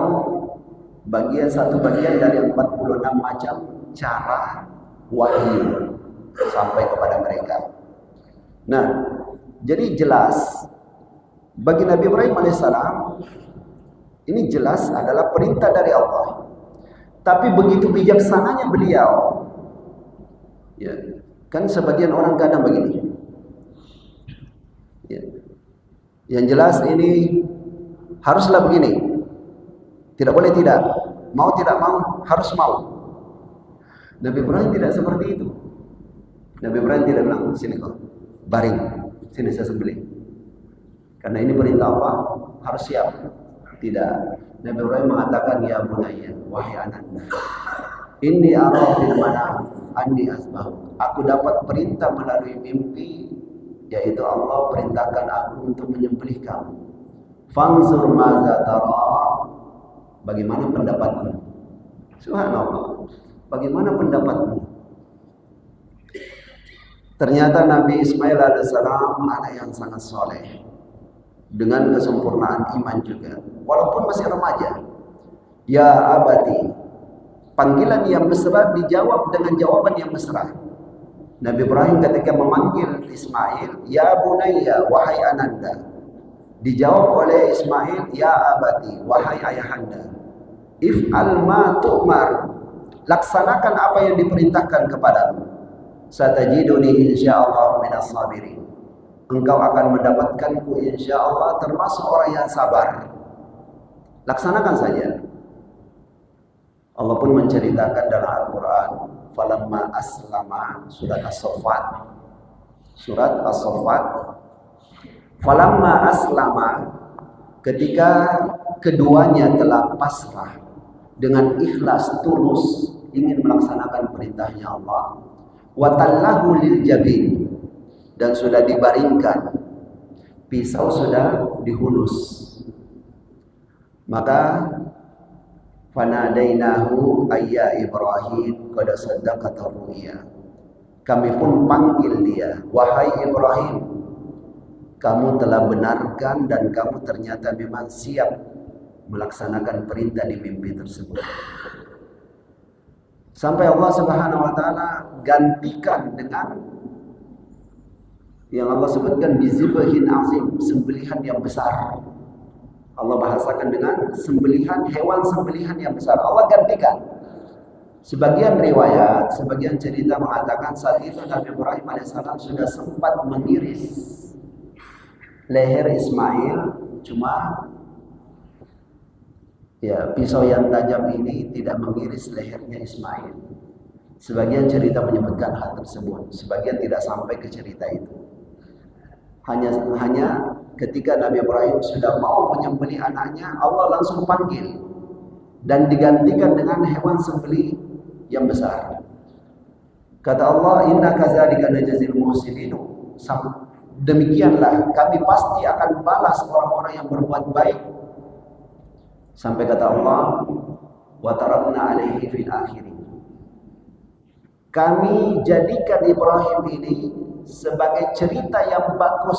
satu bagian dari 46 macam cara wahyu sampai kepada mereka. Nah, jadi jelas bagi Nabi Ibrahim alaihissalam ini jelas adalah perintah dari Allah. Tapi begitu bijaksananya beliau. Ya, kan sebagian orang kadang begini. Ya. Yang jelas ini haruslah begini. Tidak boleh tidak. Mau tidak mau, harus mau. Nabi Ibrahim tidak seperti itu. Nabi Ibrahim tidak bilang, sini kau, baring, sini saya sembelih. Karena ini perintah Allah, harus siap. Tidak. Nabi Ibrahim mengatakan, ya bunayya, wahai anaknya, inni ara fil manam anni asbahu. Aku dapat perintah melalui mimpi, yaitu Allah perintahkan aku untuk menyembelih kamu. Fanzur maza tara, bagaimana pendapatmu? Subhanallah, bagaimana pendapatmu? Ternyata Nabi Ismail alaihissalam anak yang sangat soleh, dengan kesempurnaan iman juga, walaupun masih remaja. Ya abati, panggilan yang mesra dijawab dengan jawaban yang mesra. Nabi Ibrahim ketika memanggil Ismail, ya bunayya, wahai ananda, dijawab oleh Ismail, ya abati, wahai ayahanda, if'al ma tu'mar, laksanakan apa yang diperintahkan kepadamu. Satajiduni insyaallah minas sabirin, engkau akan mendapatkanku insyaallah termasuk orang yang sabar. Laksanakan saja. Allah pun menceritakan dalam Al-Quran, falamma aslama, surat As-Saffat, falamma aslama, ketika keduanya telah pasrah dengan ikhlas tulus ingin melaksanakan perintahnya Allah, watallahu lil jabin, dan sudah dibaringkan, pisau sudah dihunus, maka fanadainahu ayya Ibrahim qad saddaqata ru'ya, kami pun panggil dia, wahai Ibrahim, kamu telah benarkan dan kamu ternyata memang siap melaksanakan perintah di mimpi tersebut. Sampai Allah Subhanahu wa taala gantikan dengan yang Allah sebutkan bizibhin azim, sembelihan yang besar. Allah bahasakan dengan sembelihan, hewan sembelihan yang besar. Allah gantikan. Sebagian riwayat, sebagian cerita mengatakan saat itu Nabi Ibrahim alaihissalam sudah sempat mengiris leher Ismail, cuma ya pisau yang tajam ini tidak mengiris lehernya Ismail. Sebagian cerita menyebutkan hal tersebut, sebagian tidak sampai ke cerita itu. Hanya ketika Nabi Ibrahim sudah mau menyembelih anaknya, Allah langsung panggil dan digantikan dengan hewan sembelih yang besar. Kata Allah, inna kadzalika najzil muhsinin, demikianlah kami pasti akan balas orang-orang yang berbuat baik. Sampai kata Allah, wa tarakna alaihi fil akhirin, kami jadikan Ibrahim ini sebagai cerita yang bagus,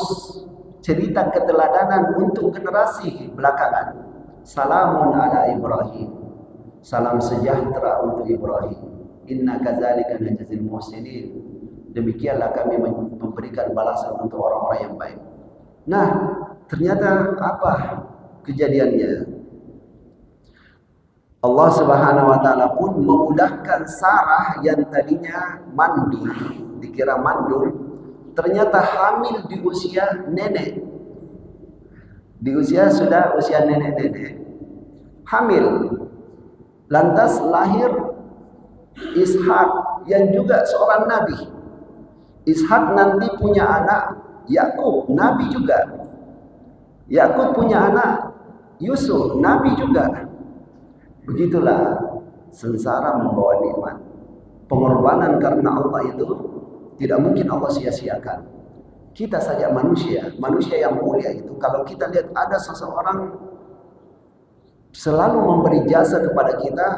cerita keteladanan untuk generasi belakangan. Salamun ala Ibrahim, salam sejahtera untuk Ibrahim. Inna kadzalika najzil muhsinin, demikianlah kami memberikan balasan untuk orang-orang yang baik. Nah, ternyata apa kejadiannya? Allah Subhanahu wa taala pun memudahkan Sarah yang tadinya mandul, dikira mandul, ternyata hamil di usia nenek. Di usia sudah usia nenek-nenek. Hamil. Lantas lahir Ishak yang juga seorang nabi. Ishak nanti punya anak Yakub, nabi juga. Yakub punya anak Yusuf, nabi juga. Begitulah sengsara membawa nikmat. Pengorbanan karena Allah itu tidak mungkin Allah sia-siakan. Kita saja manusia yang mulia itu, kalau kita lihat ada seseorang selalu memberi jasa kepada kita,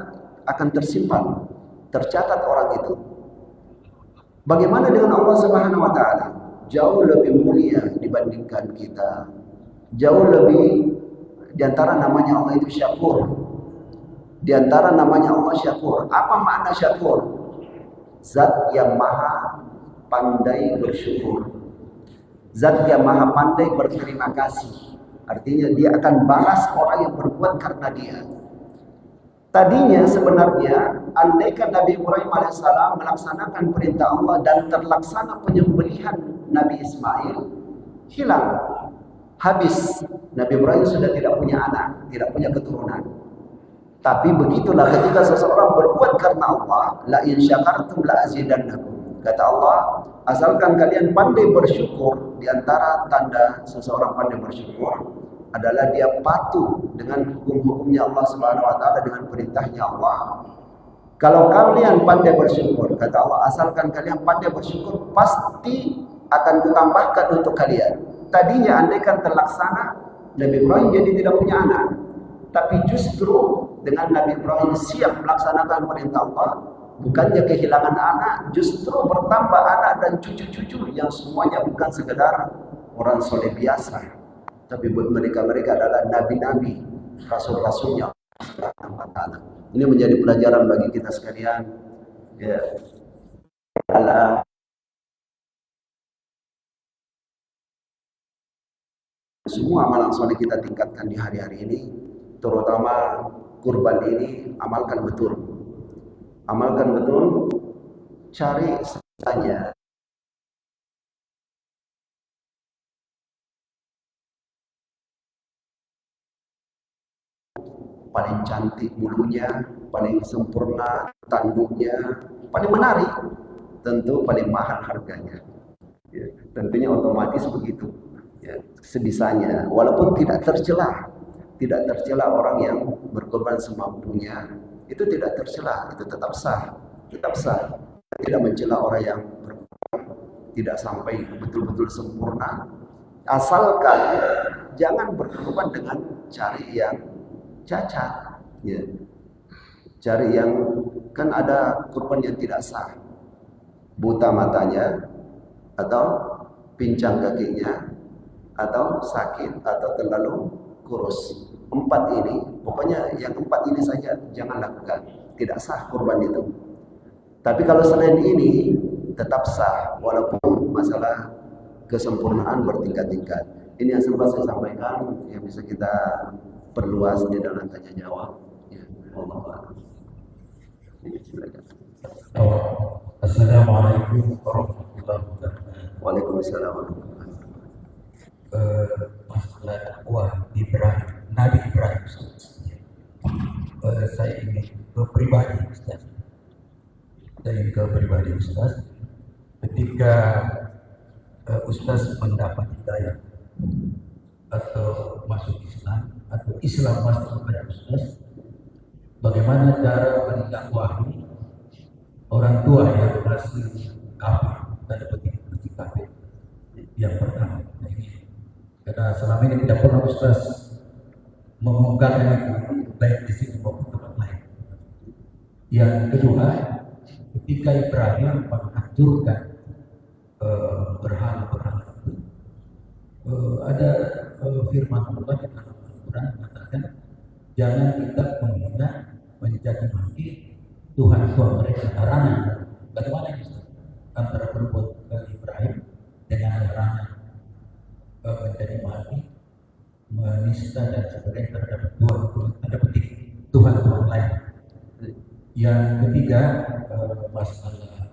akan tersimpan, tercatat orang itu. Bagaimana dengan Allah Subhanahu wa taala? Jauh lebih mulia dibandingkan kita. Jauh lebih, di antara namanya Allah itu Syakur. Di antara namanya Allah Syakur. Apa makna Syakur? Zat yang maha pandai bersyukur. Zat yang maha pandai berterima kasih. Artinya dia akan balas orang yang berbuat karena dia. Tadinya sebenarnya andaikan Nabi Ibrahim alaihissalam melaksanakan perintah Allah dan terlaksana penyembelihan Nabi Ismail, hilang, habis. Nabi Ibrahim sudah tidak punya anak, tidak punya keturunan. Tapi begitulah ketika seseorang berbuat karena Allah, la in syakartum la azidannakum. Kata Allah, asalkan kalian pandai bersyukur. Di antara tanda seseorang pandai bersyukur adalah dia patuh dengan hukum-hukumnya Allah Subhanahu wa taala, dengan perintahnya Allah. Kalau kalian pandai bersyukur, kata Allah, asalkan kalian pandai bersyukur, pasti akan kutambahkan untuk kalian. Tadinya andaikan terlaksana, Nabi Ibrahim jadi tidak punya anak. Tapi justru dengan Nabi Ibrahim siap melaksanakan perintah Allah, bukannya kehilangan anak, justru bertambah anak dan cucu-cucu yang semuanya bukan sekedar orang soleh biasa, tapi buat mereka adalah nabi-nabi, rasul-rasulnya. Ini menjadi pelajaran bagi kita sekalian. Ya, semua amalan soleh kita tingkatkan di hari-hari ini, terutama kurban ini, amalkan betul. Amalkan betul, cari saja paling cantik bulunya, paling sempurna tanduknya, paling menarik, tentu paling mahal harganya. Ya, tentunya otomatis begitu. Ya, sebisanya, walaupun tidak tercela orang yang berkorban semampunya, itu tidak tercela, itu tetap sah, tidak mencela orang yang berkorban tidak sampai betul-betul sempurna, asalkan jangan berkorban dengan cari yang cacat, ya. Cari yang, kan ada kurban yang tidak sah, buta matanya, atau pincang kakinya, atau sakit, atau terlalu kurus. 4 ini, pokoknya yang 4 ini saja jangan lakukan, tidak sah kurban itu. Tapi kalau selain ini tetap sah, walaupun masalah kesempurnaan bertingkat-tingkat. Ini yang sempat saya sampaikan, yang bisa kita perluas di dalam tanya jawab. Ya, Allah. Assalamualaikum warahmatullahi wabarakatuh. Waalaikumsalam. Masalah dakwah Ibrahim, Nabi Ibrahim. Saya ingin ke pribadi Ustaz. Ketika Ustaz mendapat hidayah atau masuk Islam, atau Islam masuk kepada Ustaz, bagaimana cara mendakwahi orang tua yang masih kafir, tanda petik masih kafir? Yang pertama, karena selama ini tidak pernah Ustaz mengungkapkan itu baik di sini maupun tempat lain. Yang kedua, ketika Ibrahim menghancurkan berhala-berhala itu, ada firman Allah di dalam Al-Quran mengatakan, jangan kita menghina, mencaci maki Tuhan mereka karena bagaimana Ustaz antara perbuatan Ibrahim dengan larangan menjadi mati, menista dan sebagainya terhadap Tuhan, ada petik Tuhan lain. Yang ketiga, masalah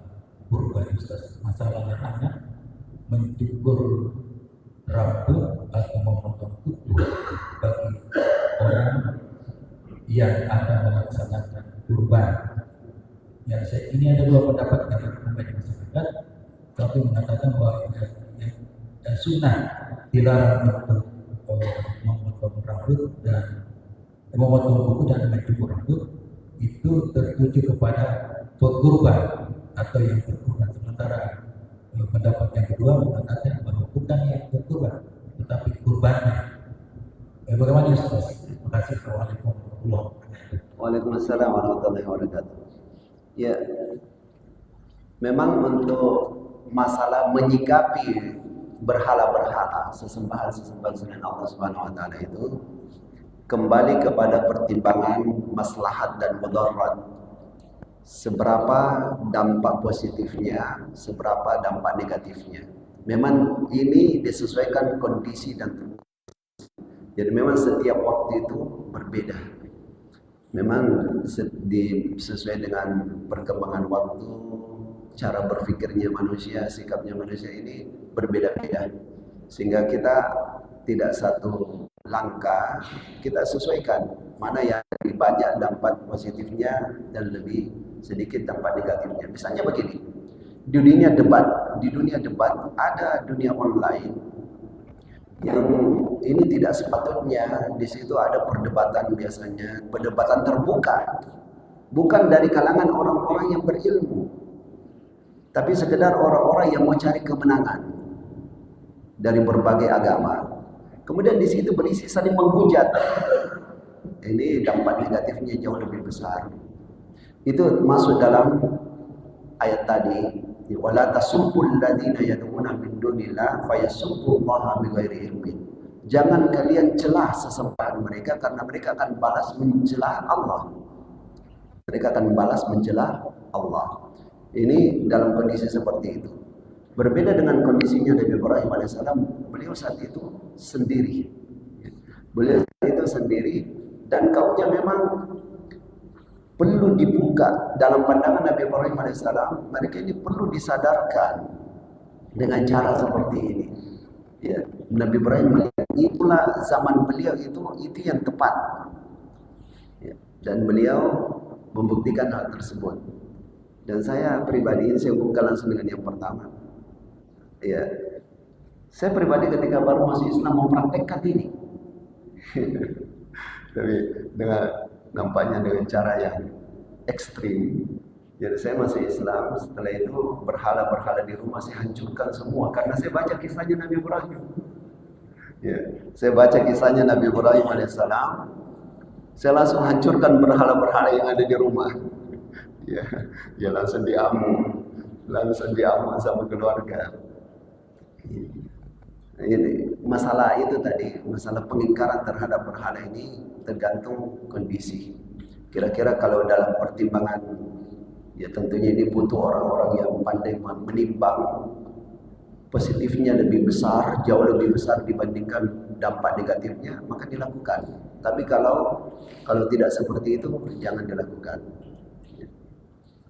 kurban Ustaz, masalah larangan mencukur rambut atau memotong kuku bagi orang yang akan melaksanakan kurban. Ini ada dua pendapat dari pembeda masyarakat. Satu mengatakan bahwa sunnah dilarang untuk memotong rambut dan memotong kuku dan mencukur rambut itu tertuju kepada pekurban atau yang berkurban. Sementara pendapat yang kedua mengatakan bahwa bukan yang berkurban tetapi kurbannya. Bagaimana Ustaz? Terima kasih. Assalamualaikum warahmatullahi wabarakatuh. Waalaikumsalam warahmatullahi wabarakatuh. Ya, memang untuk masalah menyikapi berhala-berhala, sesembahan-sesembahan selain Allah Subhanahu wa taala itu kembali kepada pertimbangan maslahat dan mudarat. Seberapa dampak positifnya, seberapa dampak negatifnya. Memang ini disesuaikan kondisi dan tempat. Jadi memang setiap waktu itu berbeda. Memang sesuai dengan perkembangan waktu, cara berpikirnya manusia, sikapnya manusia ini berbeda-beda. Sehingga kita tidak satu langkah, kita sesuaikan mana yang lebih banyak dampak positifnya dan lebih sedikit dampak negatifnya. Misalnya begini, di dunia debat ada dunia online yang ini tidak sepatutnya di situ ada perdebatan, biasanya perdebatan terbuka bukan dari kalangan orang-orang yang berilmu, tapi sekedar orang-orang yang mau cari kemenangan dari berbagai agama. Kemudian di situ berisi saling menghujat. Ini dampak negatifnya jauh lebih besar. Itu masuk dalam ayat tadi, wala tasubbul ladzina yad'una min dunillah fayasubbullaha bighairi ilmin. Jangan kalian celah sesembahan mereka, karena mereka akan balas mencelah Allah. Mereka akan balas mencelah Allah. Ini dalam kondisi seperti itu. Berbeda dengan kondisinya Nabi Ibrahim alaihissalam. Beliau saat itu sendiri. Beliau saat itu sendiri, dan kaumnya memang perlu dibuka dalam pandangan Nabi Ibrahim alaihissalam. Mereka ini perlu disadarkan dengan cara seperti ini. Ya, Nabi Ibrahim melihat itulah zaman beliau itu yang tepat. Ya, dan beliau membuktikan hal tersebut. Dan saya pribadi, saya buka langsung dengan yang pertama. Ya, saya pribadi ketika baru masuk Islam mau praktekkan ini. Tapi dengan nampaknya dengan cara yang ekstrim. Jadi saya masuk Islam, setelah itu berhala-berhala di rumah saya hancurkan semua, karena saya baca kisahnya Nabi Ibrahim. Ya, saya baca kisahnya Nabi Ibrahim alaihissalam, saya langsung hancurkan berhala-berhala yang ada di rumah. Ya langsung diamu sama keluarga. Ini masalah itu tadi, masalah pengingkaran terhadap berhala ini tergantung kondisi. Kira-kira kalau dalam pertimbangan, ya tentunya ini butuh orang-orang yang pandai menimbang, positifnya lebih besar, jauh lebih besar dibandingkan dampak negatifnya, maka dilakukan. Tapi kalau tidak seperti itu, jangan dilakukan.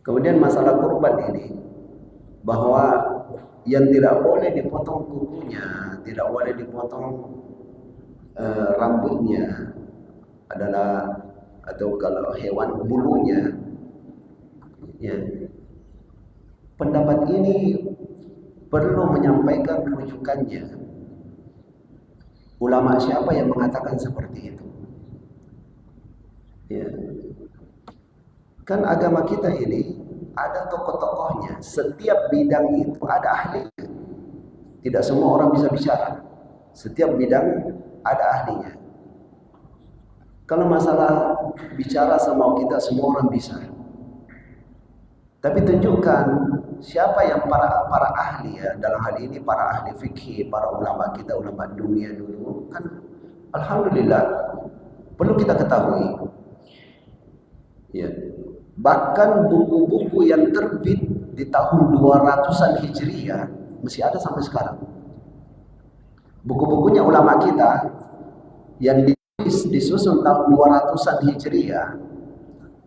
Kemudian masalah kurban ini, bahwa yang tidak boleh dipotong kukunya, tidak boleh dipotong rambutnya adalah, atau kalau hewan bulunya, ya, pendapat ini perlu menyampaikan rujukannya. Ulama siapa yang mengatakan seperti itu? Ya. Kan agama kita ini ada tokoh-tokohnya. Setiap bidang itu ada ahlinya. Tidak semua orang bisa bicara. Setiap bidang ada ahlinya. Kalau masalah bicara sama kita, semua orang bisa. Tapi tunjukkan siapa yang para ahli, ya, dalam hal ini para ahli fikih, para ulama kita, ulama dunia dulu kan, alhamdulillah perlu kita ketahui, ya, bahkan buku-buku yang terbit di tahun 200-an Hijriah masih ada sampai sekarang. Buku-bukunya ulama kita yang disusun tahun 200-an Hijriah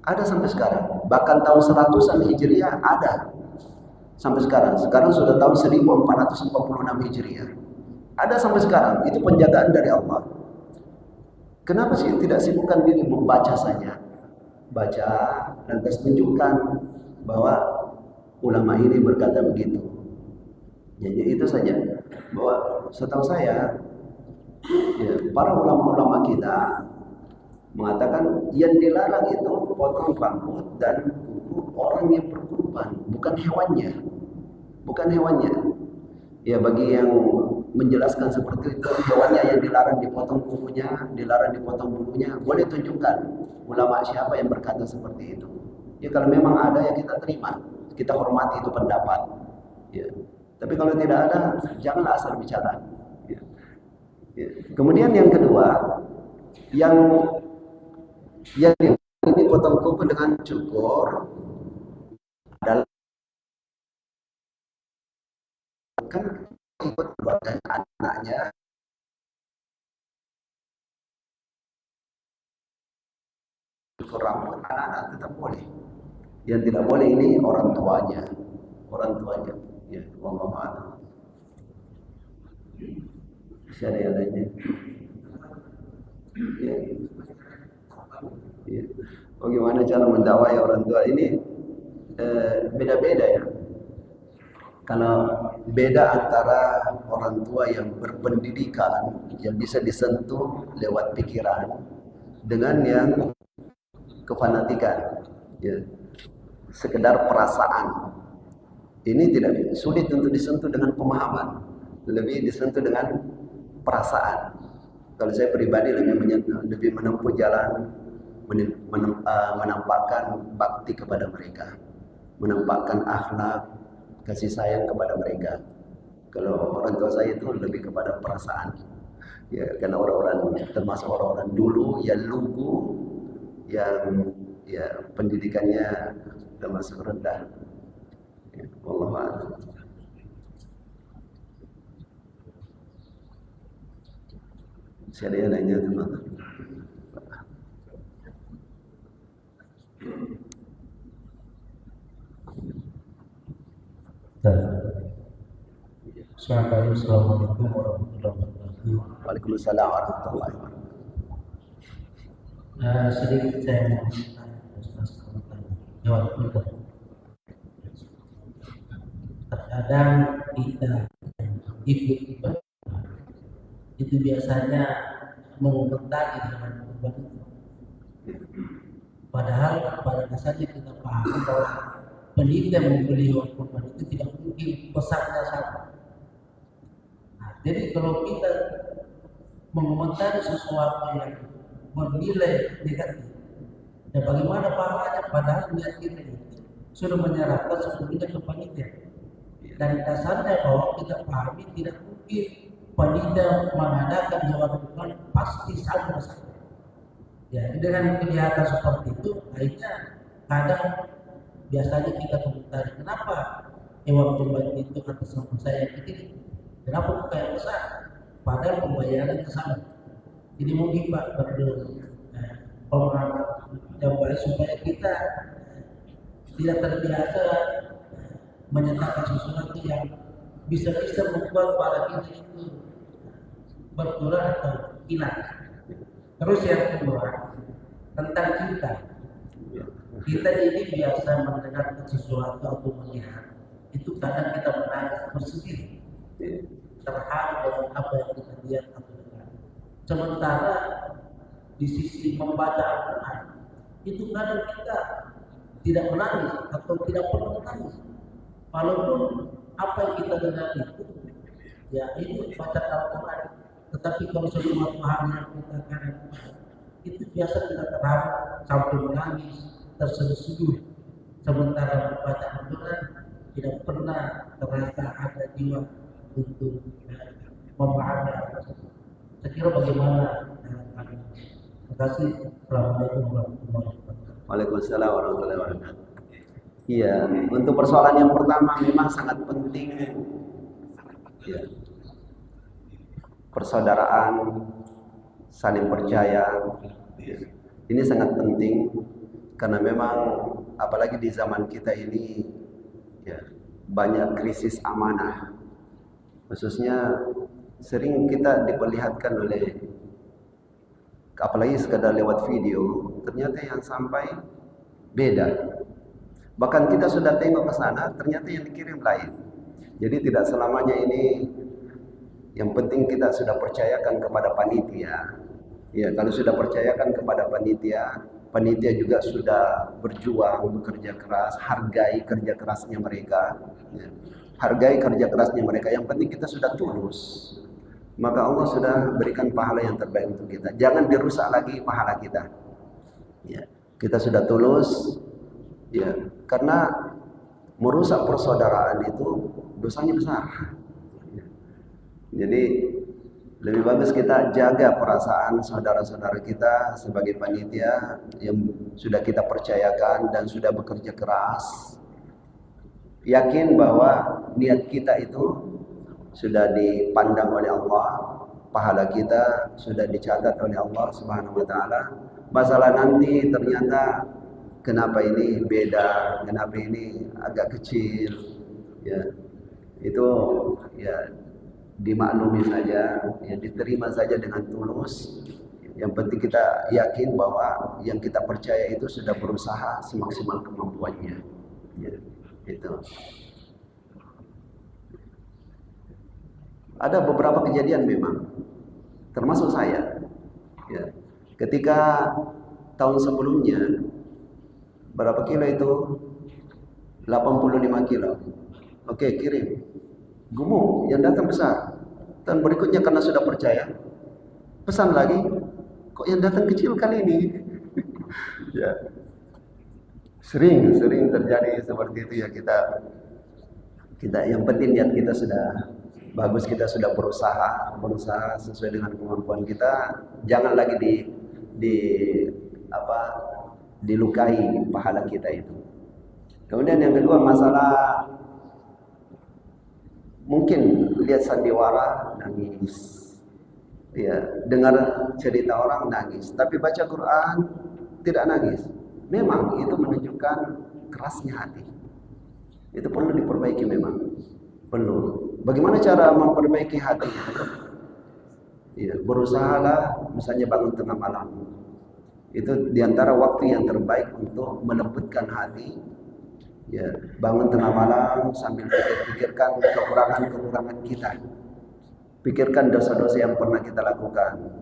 ada sampai sekarang. Bahkan tahun 100-an Hijriah ada sampai sekarang. Sekarang sudah tahun 1446 Hijriah. Ada sampai sekarang. Itu penjagaan dari Allah. Kenapa sih tidak sibukkan diri membaca saja? Baca, lantas tunjukkan bahwa ulama ini berkata begitu. Jadi itu saja. Bahwa setahu saya, ya, para ulama-ulama kita mengatakan yang dilarang itu potong rambut dan kuku orang yang berkurban, bukan hewannya. Bukan hewannya. Ya, bagi yang menjelaskan seperti itu, hewannya yang dilarang dipotong kukunya, dilarang dipotong bulunya, boleh tunjukkan ulama siapa yang berkata seperti itu. Ya, kalau memang ada ya kita terima, kita hormati itu pendapat. Ya. Tapi kalau tidak ada, janganlah asal bicara. Ya. Ya. Kemudian yang kedua, yang ini potong kuku dengan cukur adalah kan ikut keluarga anaknya, cukur rambut anak-anak tetap boleh. Yang tidak boleh ini orang tuanya, ya, wallahu a'lam. Masih ada yang lainnya? Ya. Ya. Bagaimana cara mendakwai orang tua ini beda-beda ya. Kalau beda antara orang tua yang berpendidikan, yang bisa disentuh lewat pikiran, dengan yang kefanatikan. Ya, sekedar perasaan. Ini tidak sulit untuk disentuh dengan pemahaman, lebih disentuh dengan perasaan. Kalau saya pribadi lebih menempuh jalan menampakkan bakti kepada mereka, menampakkan akhlak kasih sayang kepada mereka. Kalau orang tua saya itu lebih kepada perasaan. Ya, karena orang-orang termasuk orang-orang dulu yang lugu, yang ya pendidikannya termasuk rendah. Ya, wallahu a'lam. Saya ada yang nanya teman-teman. Assalamualaikum warahmatullahi wabarakatuh. Waalaikumsalam warahmatullahi wabarakatuh. Sedikit saya mau tanya Ustaz tentang jawab kita. Terkadang kita ikut ibadah itu biasanya mengomentari dengan korban itu. Padahal pada dasarnya kita paham bahwa penitia membeli hewan korban itu tidak mungkin pesannya sama. Nah, jadi kalau kita mengomentari sesuatu yang bernilai negatif, ya bagaimana pahalanya? Padahal niat kita itu sudah menyerahkan sepenuhnya ke panitia. Dan dasarnya bahwa kita pahami tidak mungkin panitia mengadakan hewan kurban pasti sama saja. Ya, dengan kelihatan seperti itu, akhirnya kadang biasanya kita komentari, kenapa hewan kurban itu atas nama saya kecil, kenapa bukan yang besar? Padahal pembayarannya sama. Jadi mungkin Pak perlu pemahaman yang baik supaya kita tidak terbiasa menyatakan sesuatu yang bisa-bisa membuat para kita itu berkurang atau hilang. Terus yang kedua tentang kita. Kita ini biasa mendengar sesuatu atau melihat itu kadang kita menangis bersedih terharu dengan apa yang kita lihat atau dengar. Sementara di sisi membaca Al-Quran itu kadang kita tidak menangis atau tidak perlu menangis. Walaupun apa yang kita dengar itu ya ini baca Al-Quran, tetapi kalau sesuatu hal yang kita kadang itu biasa kita terharu sampai menangis, terseduh-seduh. Sementara membaca Al-Quran tidak pernah terasa ada jiwa untuk memahami. Saya kira bagaimana? Terima kasih. Assalamualaikum warahmatullahi wabarakatuh. Waalaikumsalam warahmatullahi wabarakatuh. Iya, untuk persoalan yang pertama memang sangat penting. Ya. Persaudaraan, saling percaya. Ya. Ini sangat penting karena memang apalagi di zaman kita ini ya, banyak krisis amanah. Khususnya sering kita diperlihatkan oleh, apalagi sekadar lewat video, ternyata yang sampai beda. Bahkan kita sudah tengok ke sana, ternyata yang dikirim lain. Jadi tidak selamanya ini, yang penting kita sudah percayakan kepada panitia. Ya, kalau sudah percayakan kepada panitia, panitia juga sudah berjuang, bekerja keras, hargai kerja kerasnya mereka. Ya. Hargai kerja kerasnya mereka. Yang penting kita sudah tulus. Maka Allah sudah berikan pahala yang terbaik untuk kita. Jangan dirusak lagi pahala kita. Ya, kita sudah tulus. Ya, karena merusak persaudaraan itu dosanya besar. Ya. Jadi lebih bagus kita jaga perasaan saudara-saudara kita sebagai panitia yang sudah kita percayakan dan sudah bekerja keras. Yakin bahwa niat kita itu sudah dipandang oleh Allah, pahala kita sudah dicatat oleh Allah Subhanahu wa taala. Masalah nanti ternyata kenapa ini beda, kenapa ini agak kecil, ya itu ya dimaklumi saja, ya diterima saja dengan tulus. Yang penting kita yakin bahwa yang kita percaya itu sudah berusaha semaksimal kemampuannya. Ya, itu. Ada beberapa kejadian memang, termasuk saya. Ya, ketika tahun sebelumnya Berapa kilo itu? 85 kilo. Oke, kirim. Gemuk, yang datang besar. Dan berikutnya karena sudah percaya, pesan lagi, kok yang datang kecil kali ini? Ya, sering terjadi seperti itu ya. Kita yang penting niat kita sudah bagus, kita sudah berusaha sesuai dengan kemampuan kita. Jangan lagi dilukai pahala kita itu. Kemudian yang kedua, masalah mungkin lihat sandiwara nangis, ya, dengar cerita orang nangis, tapi baca Quran tidak nangis. Memang itu menunjukkan kerasnya hati. Itu perlu diperbaiki, memang perlu. Bagaimana cara memperbaiki hati? Ya, berusahalah misalnya bangun tengah malam. Itu diantara waktu yang terbaik untuk melembutkan hati. Ya, bangun tengah malam sambil pikirkan kekurangan kita. Pikirkan dosa-dosa yang pernah kita lakukan.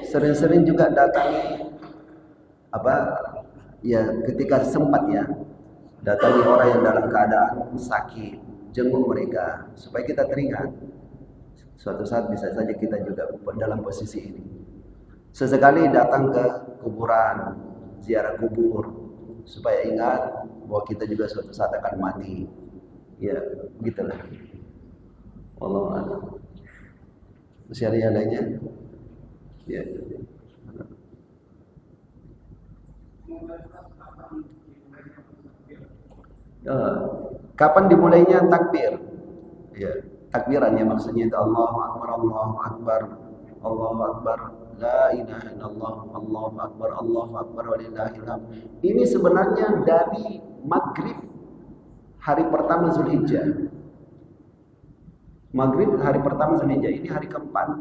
Sering-sering juga datangi ketika sempat ya, datangi orang yang dalam keadaan sakit, jenguk mereka supaya kita teringat suatu saat bisa saja kita juga dalam posisi ini. Sesekali datang ke kuburan, ziarah kubur, supaya ingat bahwa kita juga suatu saat akan mati. Ya, begitulah. Wallahu a'lam. Masih ada yang lainnya? Ya. Kapan dimulainya takbir? Ya, takbiran ya, maksudnya itu Allahu Akbar, Allahu Akbar, Allahu Akbar, la ilaha illallah, Allahu Akbar, Allahu Akbar, walillahil hamd. Ini sebenarnya dari maghrib hari pertama Zulhijjah. Maghrib hari pertama Zulhijjah, ini hari keempat.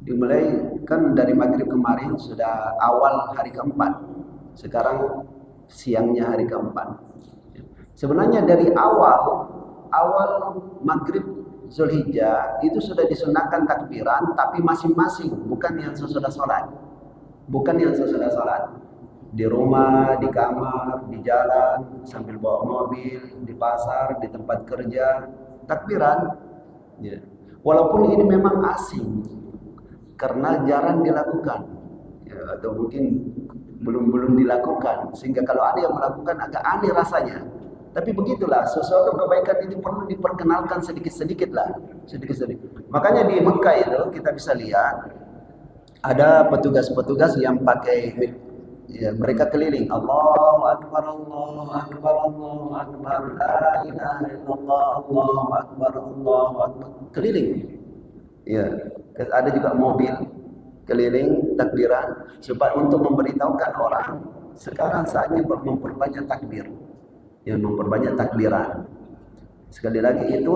Dimulai kan dari maghrib kemarin sudah awal hari keempat. Sekarang siangnya hari keempat. Sebenarnya dari awal maghrib Zulhijjah itu sudah disunahkan takbiran, tapi masing-masing, bukan yang sesudah sholat. Di rumah, di kamar, di jalan, sambil bawa mobil, di pasar, di tempat kerja, takbiran. Ya. Walaupun ini memang asing, karena jarang dilakukan, ya, atau mungkin belum dilakukan, sehingga kalau ada yang melakukan agak aneh rasanya. Tapi begitulah, sesuatu kebaikan itu perlu diperkenalkan sedikit-sedikit lah, sedikit-sedikit. Makanya di Mekah itu kita bisa lihat ada petugas-petugas yang pakai, ya, mereka keliling, Allahu Akbar, Allahu Akbar, Allahu Akbar, la ilaha illallah, Allahu Akbar, Allahu Akbar, keliling. Ya, ada juga mobil keliling takbiran supaya untuk memberitahukan orang sekarang saatnya memperbanyak takbir. Yang memperbanyak takbiran. Sekali lagi itu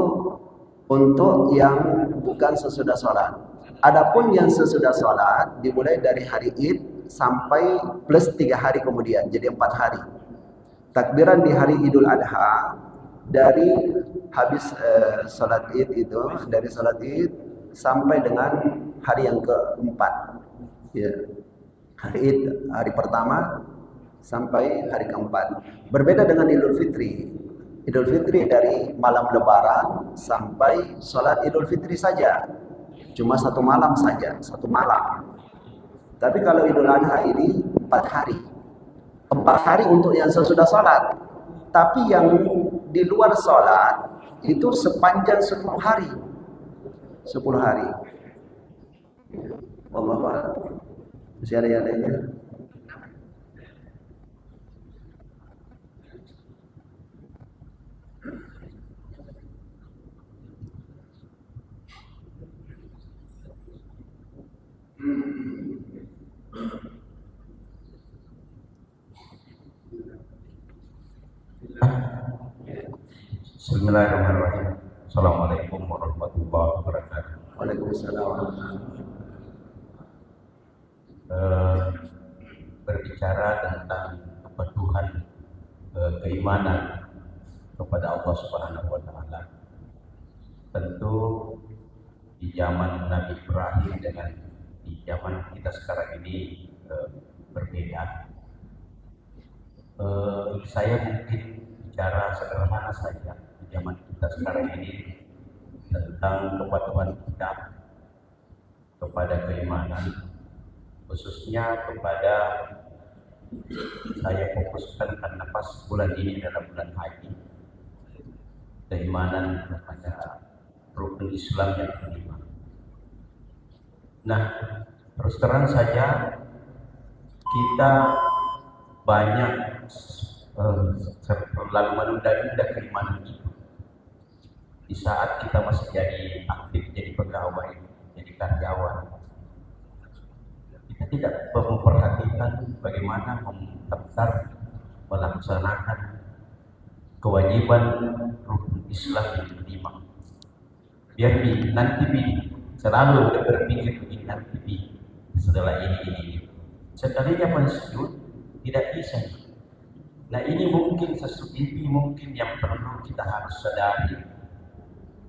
untuk yang bukan sesudah sholat. Adapun yang sesudah sholat dimulai dari hari Id sampai plus 3 hari kemudian, jadi 4 hari. Takbiran di hari Idul Adha dari habis sholat Id itu, dari sholat Id sampai dengan hari yang keempat. Ya. Hari Id, hari pertama sampai hari keempat. Berbeda dengan Idul Fitri. Idul Fitri dari malam Lebaran sampai sholat Idul Fitri saja. Cuma 1 malam saja, 1 malam. Tapi kalau Idul Adha ini 4 hari. 4 hari untuk yang sesudah sholat. Tapi yang di luar sholat itu sepanjang 10 hari. 10 hari. Wallahu a'lam. Masih ada yang lainnya? Bismillahirrahmanirrahim. Assalamualaikum warahmatullahi wabarakatuh. Waalaikumsalam. Berbicara tentang kepatuhan, keimanan kepada Allah Subhanahu wa taala. Tentu di zaman Nabi Ibrahim dengan di zaman kita sekarang ini berbeda. sekalian, saya mungkin bicara sederhana saja di zaman kita sekarang ini tentang kepatuhan kita kepada keimanan, khususnya kepada, saya fokuskan karena pas bulan ini adalah bulan haji, keimanan kepada rukun Islam yang kelima. Nah, terus terang saja kita banyak terlalu menunda-nunda keimanan itu. Di saat kita masih jadi aktif, jadi pegawai, jadi karyawan, kita tidak memperhatikan bagaimana mendaftar melaksanakan kewajiban rukun Islam yang kelima. Biar nanti selalu berpikir begini, nanti setelah ini. Sekalinya pensiun tidak bisa. Nah, ini mungkin mungkin yang perlu kita harus sadari,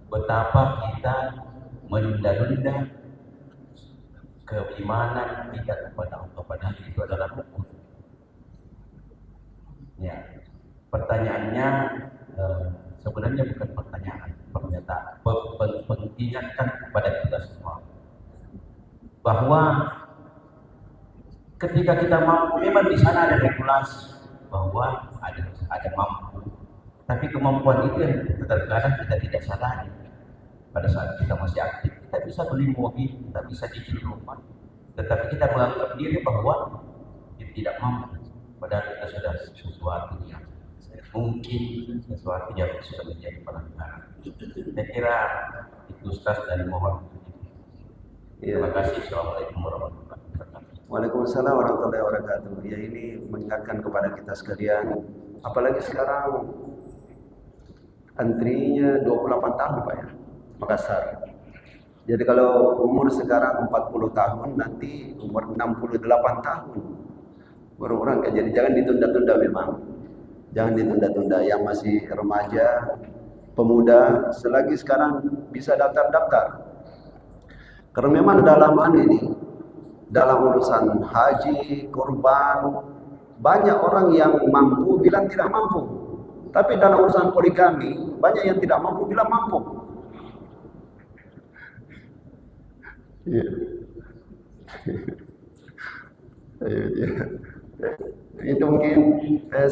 betapa kita menunda-nunda keimanan kita kepada Allah, padahal itu adalah rukun. Ya, pertanyaannya sebenarnya bukan pertanyaan, pernyataan, pengingatkan kepada kita semua bahwa ketika kita mampu, memang di sana ada regulasi bahwa ada mampu, tapi kemampuan itu yang terkadang kita tidak sadari. Pada saat kita masih aktif, kita bisa beli mobil, kita bisa cicil rumah, tetapi kita menganggap diri bahwa kita tidak mampu, padahal kita sudah sesuatu yang mungkin sesuatu yang sudah menjadi pelanggaran. Saya kira itu Ustaz dan mohon. Terima kasih. Assalamualaikum warahmatullahi wabarakatuh. Waalaikumsalam warahmatullahi wabarakatuh. Ya, ini mengingatkan kepada kita sekalian, apalagi sekarang antrinya 28 tahun Pak ya, Makassar. Jadi kalau umur sekarang 40 tahun, nanti umur 68 tahun baru orang kan. Jadi jangan ditunda-tunda, memang jangan ditunda-tunda. Yang masih remaja, pemuda, selagi sekarang bisa daftar-daftar. Karena memang dalam urusan haji, kurban, banyak orang yang mampu bilang tidak mampu. Tapi dalam urusan poligami, banyak yang tidak mampu bilang mampu. Yeah. Itu mungkin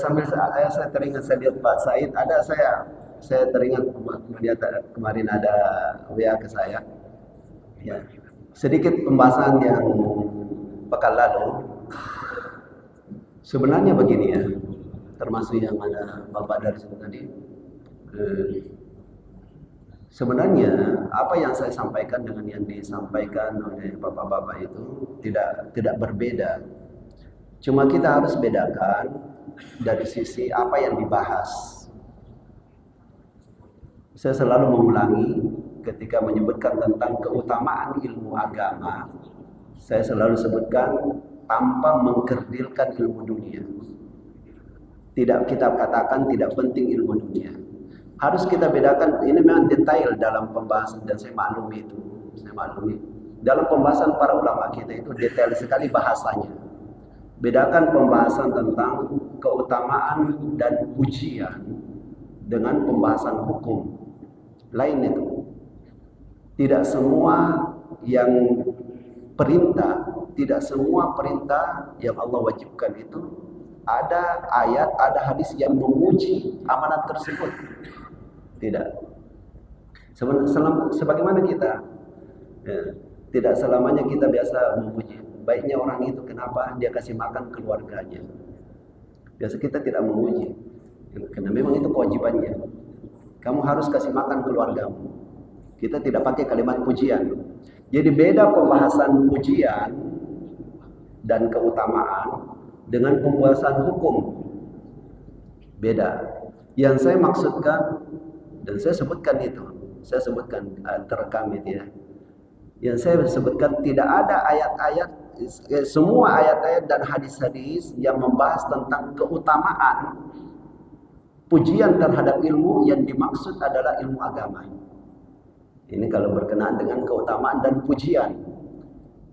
sambil saya teringat, saya lihat Pak Said, saya teringat kemarin ada WA ke saya. Ya, sedikit pembahasan yang pekan lalu. Sebenarnya begini ya, termasuk yang ada Bapak dari situ tadi. Sebenarnya apa yang saya sampaikan dengan yang disampaikan oleh bapak-bapak itu tidak berbeda. Cuma kita harus bedakan dari sisi apa yang dibahas. Saya selalu mengulangi ketika menyebutkan tentang keutamaan ilmu agama, saya selalu sebutkan tanpa mengkerdilkan ilmu dunia. Tidak kita katakan tidak penting ilmu dunia. Harus kita bedakan, ini memang detail dalam pembahasan dan saya maklumi itu. Dalam pembahasan para ulama kita itu detail sekali bahasanya. Bedakan pembahasan tentang keutamaan dan pujian dengan pembahasan hukum. Lain itu. Tidak semua yang perintah, tidak semua perintah yang Allah wajibkan itu ada ayat, ada hadis yang memuji amanat tersebut. Tidak. Sebagaimana kita tidak selamanya kita biasa memuji. Baiknya orang itu kenapa dia kasih makan keluarganya. Biasa kita tidak memuji. Karena memang itu kewajibannya. Kamu harus kasih makan keluargamu. Kita tidak pakai kalimat pujian. Jadi beda pembahasan pujian dan keutamaan dengan pembahasan hukum. Beda. Yang saya maksudkan dan saya sebutkan itu, saya sebutkan terekam itu ya. Yang saya sebutkan tidak ada ayat-ayat, semua ayat-ayat dan hadis-hadis yang membahas tentang keutamaan pujian terhadap ilmu, yang dimaksud adalah ilmu agama. Ini kalau berkenaan dengan keutamaan dan pujian,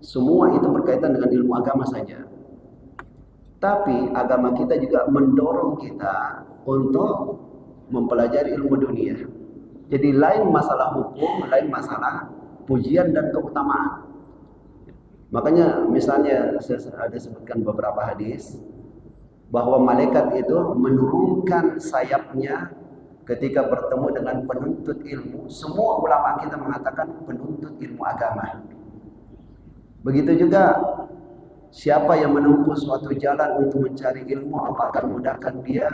semua itu berkaitan dengan ilmu agama saja. Tapi agama kita juga mendorong kita untuk mempelajari ilmu dunia. Jadi lain masalah hukum, lain masalah pujian dan keutamaan. Makanya misalnya saya ada sebutkan beberapa hadis bahwa malaikat itu menurunkan sayapnya ketika bertemu dengan penuntut ilmu. Semua ulama kita mengatakan penuntut ilmu agama. Begitu juga siapa yang menempuh suatu jalan untuk mencari ilmu, Allah akan mudahkan dia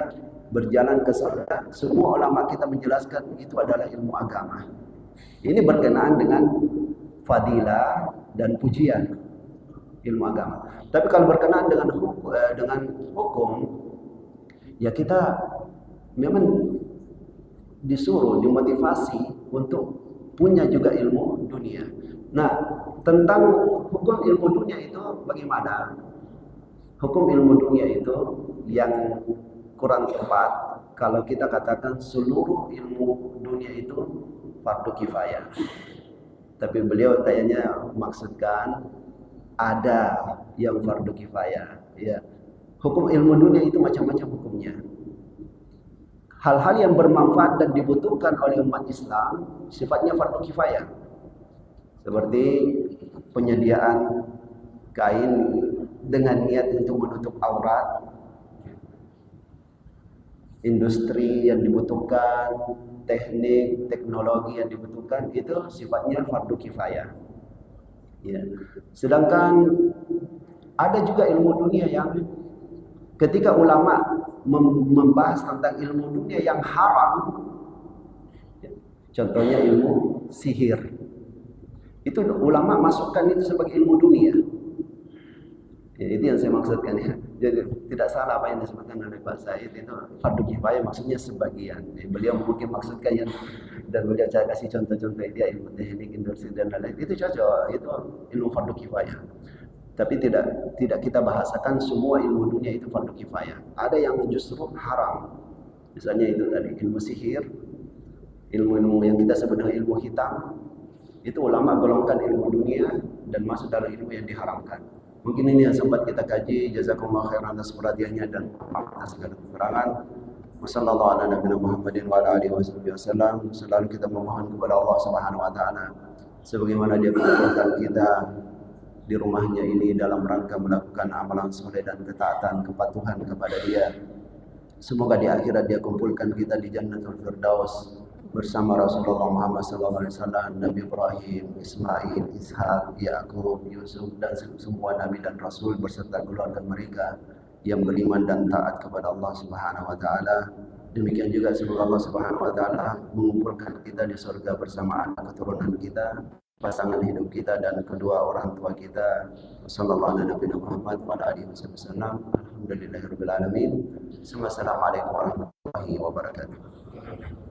berjalan ke surga. Semua ulama kita menjelaskan itu adalah ilmu agama. Ini berkenaan dengan fadilah dan pujian ilmu agama. Tapi kalau berkenaan dengan hukum, ya kita memang disuruh, dimotivasi untuk punya juga ilmu dunia. Nah, tentang hukum ilmu dunia itu bagaimana? Hukum ilmu dunia itu yang kurang tepat kalau kita katakan seluruh ilmu dunia itu fardu kifayah. Tapi beliau kayaknya maksudkan ada yang fardu kifayah. Ya. Hukum ilmu dunia itu macam-macam hukumnya. Hal-hal yang bermanfaat dan dibutuhkan oleh umat Islam sifatnya fardu kifayah. Seperti penyediaan kain dengan niat untuk menutup aurat, industri yang dibutuhkan, teknik, teknologi yang dibutuhkan, itu sifatnya fardu kifayah. Ya. Sedangkan ada juga ilmu dunia yang ketika ulama membahas tentang ilmu dunia yang haram, contohnya ilmu sihir, itu ulama masukkan itu sebagai ilmu dunia. Ya, itu yang saya maksudkan ya. Jadi tidak salah apa yang disebutkan oleh Pak Said, itu fardu kifayah maksudnya sebagian. Ya, beliau mungkin maksudkan yang, dan beliau saya kasih contoh-contoh dia ilmu teknik, industri dan lain-lain, itu cocok, itu ilmu fardu kifayah. Tapi tidak kita bahasakan semua ilmu dunia itu fardu kifayah. Ada yang justru haram. Misalnya itu tadi ilmu sihir, ilmu-ilmu yang kita sebut dengan ilmu hitam, itu ulama golongkan ilmu dunia dan masuk dalam ilmu yang diharamkan. Mungkin ini yang sempat kita kaji. Jazakumullah khairan atas perhatiannya dan atas segala kekurangan. Wassalamualaikum warahmatullahi wabarakatuh. Selalu kita memohon kepada Allah Subhanahu wa taala sebagaimana Dia mengumpulkan kita di rumahnya ini dalam rangka melakukan amalan soleh dan ketaatan kepatuhan kepada Dia. Semoga di akhirat Dia kumpulkan kita di Jannatul Firdaus bersama Rasulullah Muhammad SAW, Nabi Ibrahim, Ismail, Ishak, Yakub, Yusuf dan semua Nabi dan Rasul beserta keluarga mereka yang beriman dan taat kepada Allah Subhanahu Wa Taala. Demikian juga semoga Allah Subhanahu Wa Taala mengumpulkan kita di surga bersama anak keturunan kita, pasangan hidup kita dan kedua orang tua kita. Sallallahu alaihi wasallam. Alhamdulillahirabbil alamin. Assalamualaikum warahmatullahi wabarakatuh.